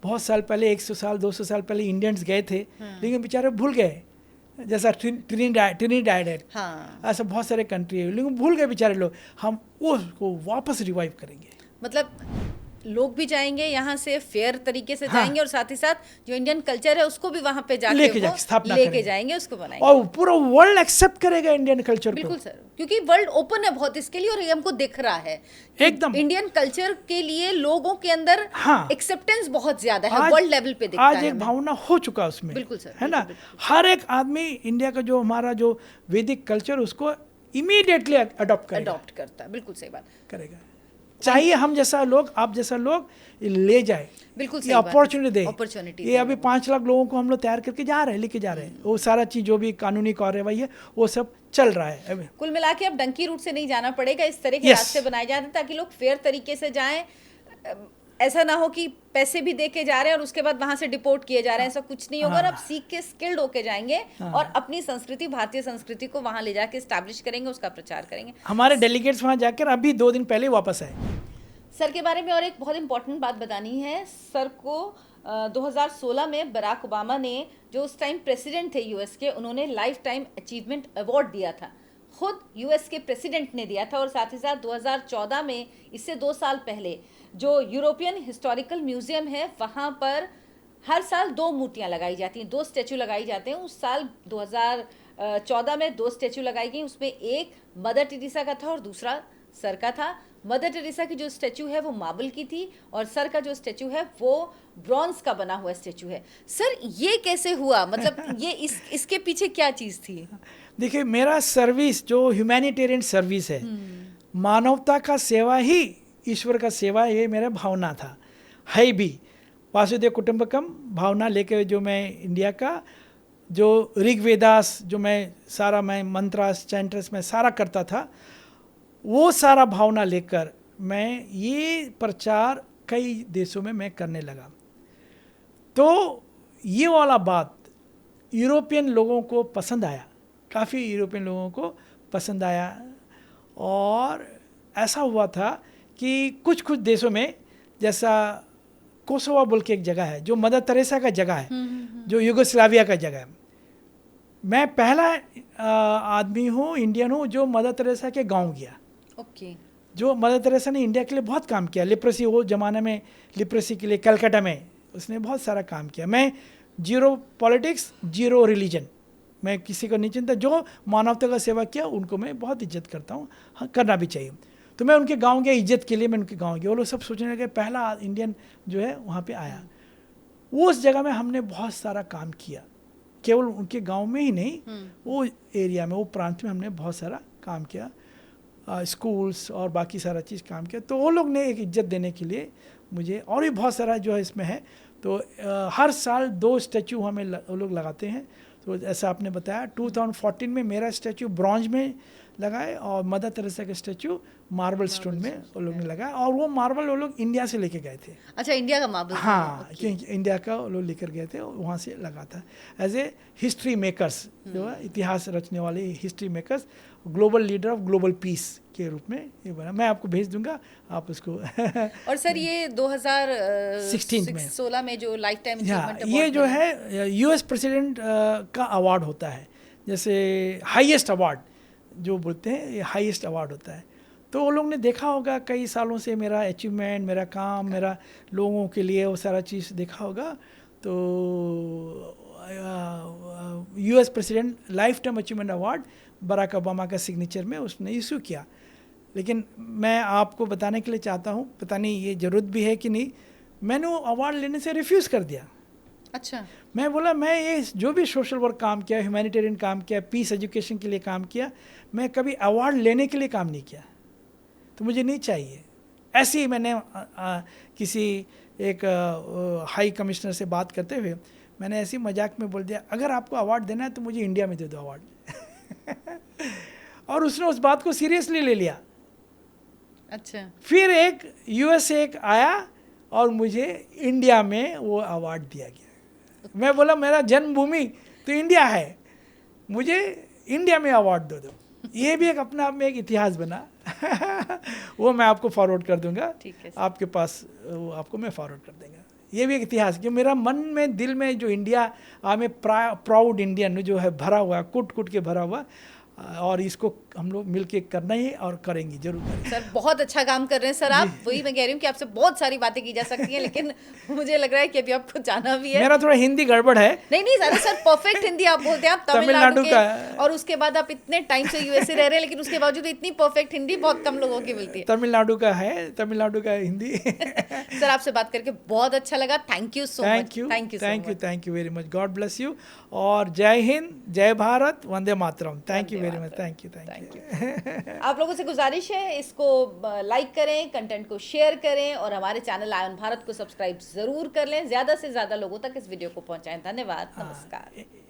बहुत साल पहले, 100 साल 200 साल पहले इंडियंस गए थे, लेकिन बेचारे भूल गए। जैसा ट्रिनिडाड है, ऐसा बहुत सारे कंट्री है, लेकिन भूल गए बेचारे लोग। हम उसको वापस रिवाइव करेंगे। मतलब लोग भी जाएंगे यहाँ से, फेयर तरीके से जाएंगे, और साथ ही साथ जो इंडियन कल्चर है उसको भी वहाँ पे जाके लेके जाएंगे, उसको बनाएंगे, और पूरा वर्ल्ड एक्सेप्ट करेगा इंडियन कल्चर को। बिल्कुल सर, क्योंकि वर्ल्ड ओपन है बहुत इसके लिए, और ये हमको दिख रहा है एकदम। इंडियन कल्चर के लिए लोगों के अंदर एक्सेप्टेंस बहुत ज्यादा है, वर्ल्ड लेवल पे दिखता है। आज एक भावना हो चुका उसमें। बिल्कुल सर, है ना। हर एक आदमी इंडिया का जो हमारा जो वैदिक कल्चर उसको इमीडिएटली अडॉप्ट करता है। बिल्कुल सही बात करेगा। चाहिए हम जैसा लोग, आप जैसा लोग ले जाए, बिल्कुल ये अपॉर्चुनिटी दे। अपॉर्चुनिटी ये अभी 5 लाख लोगों को हम लोग तैयार करके जा रहे हैं, लेके जा रहे हैं। वो सारा चीज़ जो भी कानूनी कार्रवाई है वो सब चल रहा है अभी। कुल मिला के अब डंकी रूट से नहीं जाना पड़ेगा, इस तरह के रास्ते बनाए जाते हैं ताकि लोग फेयर तरीके से जाएं। ऐसा ना हो कि पैसे भी दे के जा रहे हैं और उसके बाद वहां से डिपोर्ट किए जा रहे हैं, ऐसा कुछ नहीं होगा। और अब सीख के स्किल्ड होके जाएंगे और अपनी संस्कृति, भारतीय संस्कृति को वहां ले जाके एस्टैब्लिश करेंगे, उसका प्रचार करेंगे। हमारे डेलीगेट्स वहां जाकर अभी 2 दिन पहले वापस आए। सर के बारे में और एक बहुत इंपॉर्टेंट बात बतानी है। सर को 2016 में बराक ओबामा ने, जो उस टाइम प्रेसिडेंट थे यूएस के, उन्होंने लाइफ टाइम अचीवमेंट अवार्ड दिया था, खुद यूएस के प्रेसिडेंट ने दिया था। और साथ ही साथ 2014 में, इससे 2 साल पहले, जो यूरोपियन हिस्टोरिकल म्यूजियम है वहाँ पर हर साल 2 मूर्तियाँ लगाई जाती हैं, 2 स्टैचू लगाई जाते हैं। उस साल 2014 में 2 स्टैचू लगाई गई, उसमें एक मदर टेरेसा का था और दूसरा सर का था। मदर टेरेसा की जो स्टैचू है वो मार्बल की थी और सर का जो स्टैचू है वो ब्रॉन्ज का बना हुआ स्टैचू है। सर ये कैसे हुआ, मतलब ये इसके पीछे क्या चीज़ थी? देखिए, मेरा सर्विस जो ह्यूमैनिटेरियन सर्विस है, मानवता का सेवा ही ईश्वर का सेवा, ये मेरा भावना था, है भी। वासुदेव कुटुंबकम भावना लेके जो मैं इंडिया का जो ऋग्वेदास, जो मैं मंत्रास चैंटर्स में सारा करता था, वो सारा भावना लेकर मैं ये प्रचार कई देशों में मैं करने लगा। तो ये वाला बात यूरोपियन लोगों को पसंद आया, काफ़ी यूरोपियन लोगों को पसंद आया। और ऐसा हुआ था कि कुछ कुछ देशों में, जैसा कोसोवा बोल के एक जगह है जो मदर तेरेसा का जगह है, जो युगोस्लाविया का जगह है। मैं पहला आदमी हूँ, इंडियन हूँ, जो मदर तेरेसा के गांव गया। ओके। जो मदर तेरेसा ने इंडिया के लिए बहुत काम किया, लिप्रेसी, वो ज़माने में लिप्रेसी के लिए कलकत्ता में उसने बहुत सारा काम किया। मैं जीरो पॉलिटिक्स, जीरो रिलीजन, मैं किसी को नहीं चिंता, जो मानवता का सेवा किया उनको मैं बहुत इज्जत करता हूँ, हाँ करना भी चाहिए। तो मैं उनके गांव गया, इज्जत के लिए मैं उनके गांव गया। वो लोग सब सोचने लगे पहला इंडियन जो है वहाँ पे आया। उस जगह में हमने बहुत सारा काम किया, केवल उनके गांव में ही नहीं, वो एरिया में, वो प्रांत में हमने बहुत सारा काम किया, स्कूल्स और बाकी सारा चीज़ काम किया। तो वो लोग ने एक इज्जत देने के लिए मुझे, और भी बहुत सारा जो है इसमें है। तो हर साल 2 स्टैचू हमें वो लोग लगाते हैं। तो ऐसा आपने बताया, 2014 में मेरा स्टैचू ब्रॉन्ज में लगाए और मदर तेरेसा का स्टैचू मार्बल स्टोन में वो लोग ने लगाया। और वो मार्बल वो लोग इंडिया से लेके गए थे। अच्छा, इंडिया का मार्बल? हाँ, क्योंकि इंडिया का वो लोग लेकर गए थे, वहाँ से लगा था। एज ए हिस्ट्री मेकर्स, जो है इतिहास रचने वाले history makers, global leader of global piece के रूप में ये बना। मैं आपको भेज दूंगा, आप उसको और सर ये 2016 में जो लाइफ टाइम अचीवमेंट अवार्ड, ये जो है यूएस प्रेसिडेंट का अवार्ड होता है, जैसे हाईएस्ट अवार्ड जो बोलते हैं, ये हाईएस्ट अवार्ड होता है। तो वो लोग ने देखा होगा कई सालों से मेरा अचीवमेंट, मेरा काम, मेरा लोगों के लिए वो सारा चीज़ देखा होगा। तो US president life time achievement award Barack Obama का सिग्नेचर में उसने इशू किया। लेकिन मैं आपको बताने के लिए चाहता हूँ, पता नहीं ये ज़रूरत भी है कि नहीं, मैंने वो अवार्ड लेने से रिफ्यूज़ कर दिया। अच्छा। मैं बोला मैं ये जो भी सोशल वर्क काम किया, ह्यूमैनिटेरियन काम किया, पीस एजुकेशन के लिए काम किया, मैं कभी अवार्ड लेने के लिए काम नहीं किया, तो मुझे नहीं चाहिए। ऐसे ही मैंने किसी एक हाई कमिश्नर से बात करते हुए मैंने ऐसी मजाक में बोल दिया, अगर आपको अवार्ड देना है तो मुझे इंडिया में दे दो अवार्ड। और उसने उस बात को सीरियसली ले लिया। अच्छा। फिर एक यूएस से एक आया और मुझे इंडिया में वो अवार्ड दिया गया। मैं बोला मेरा जन्मभूमि तो इंडिया है, मुझे इंडिया में अवार्ड दे दो। ये भी एक अपने आप में एक इतिहास बना। वो मैं आपको फॉरवर्ड कर दूंगा, आपके पास वो आपको मैं फॉरवर्ड कर देंगे। ये भी एक इतिहास, कि मेरा मन में, दिल में जो इंडिया में प्राउड इंडियन जो है भरा हुआ, कूट कूट के भरा हुआ, और इसको हम लोग मिलके करना ही और करेंगे, जरूर करेंगे। सर बहुत अच्छा काम कर रहे हैं सर आप। वही मैं कह रही हूँ कि आपसे बहुत सारी बातें की जा सकती हैं, लेकिन मुझे लग रहा है कि अभी आपको जाना भी है। मेरा थोड़ा हिंदी गड़बड़ है। नहीं सर परफेक्ट हिंदी आप बोलते हैं। आप तमिलनाडु का, और उसके बाद आप इतने टाइम से यूएसए रह रहे हैं, लेकिन उसके बावजूद इतनी परफेक्ट हिंदी बहुत कम लोगों की मिलती है। तमिलनाडु का है, तमिलनाडु का हिंदी। सर आपसे बात करके बहुत अच्छा लगा। Thank you so much. Thank you very much. God bless you. और जय हिंद, जय भारत, वंदे मातरम। Thank you. Very much, thank you. आप लोगों से गुजारिश है, इसको लाइक करें, कंटेंट को शेयर करें और हमारे चैनल आयन भारत को सब्सक्राइब जरूर कर लें। ज़्यादा से ज़्यादा लोगों तक इस वीडियो को पहुंचाएं। धन्यवाद, नमस्कार।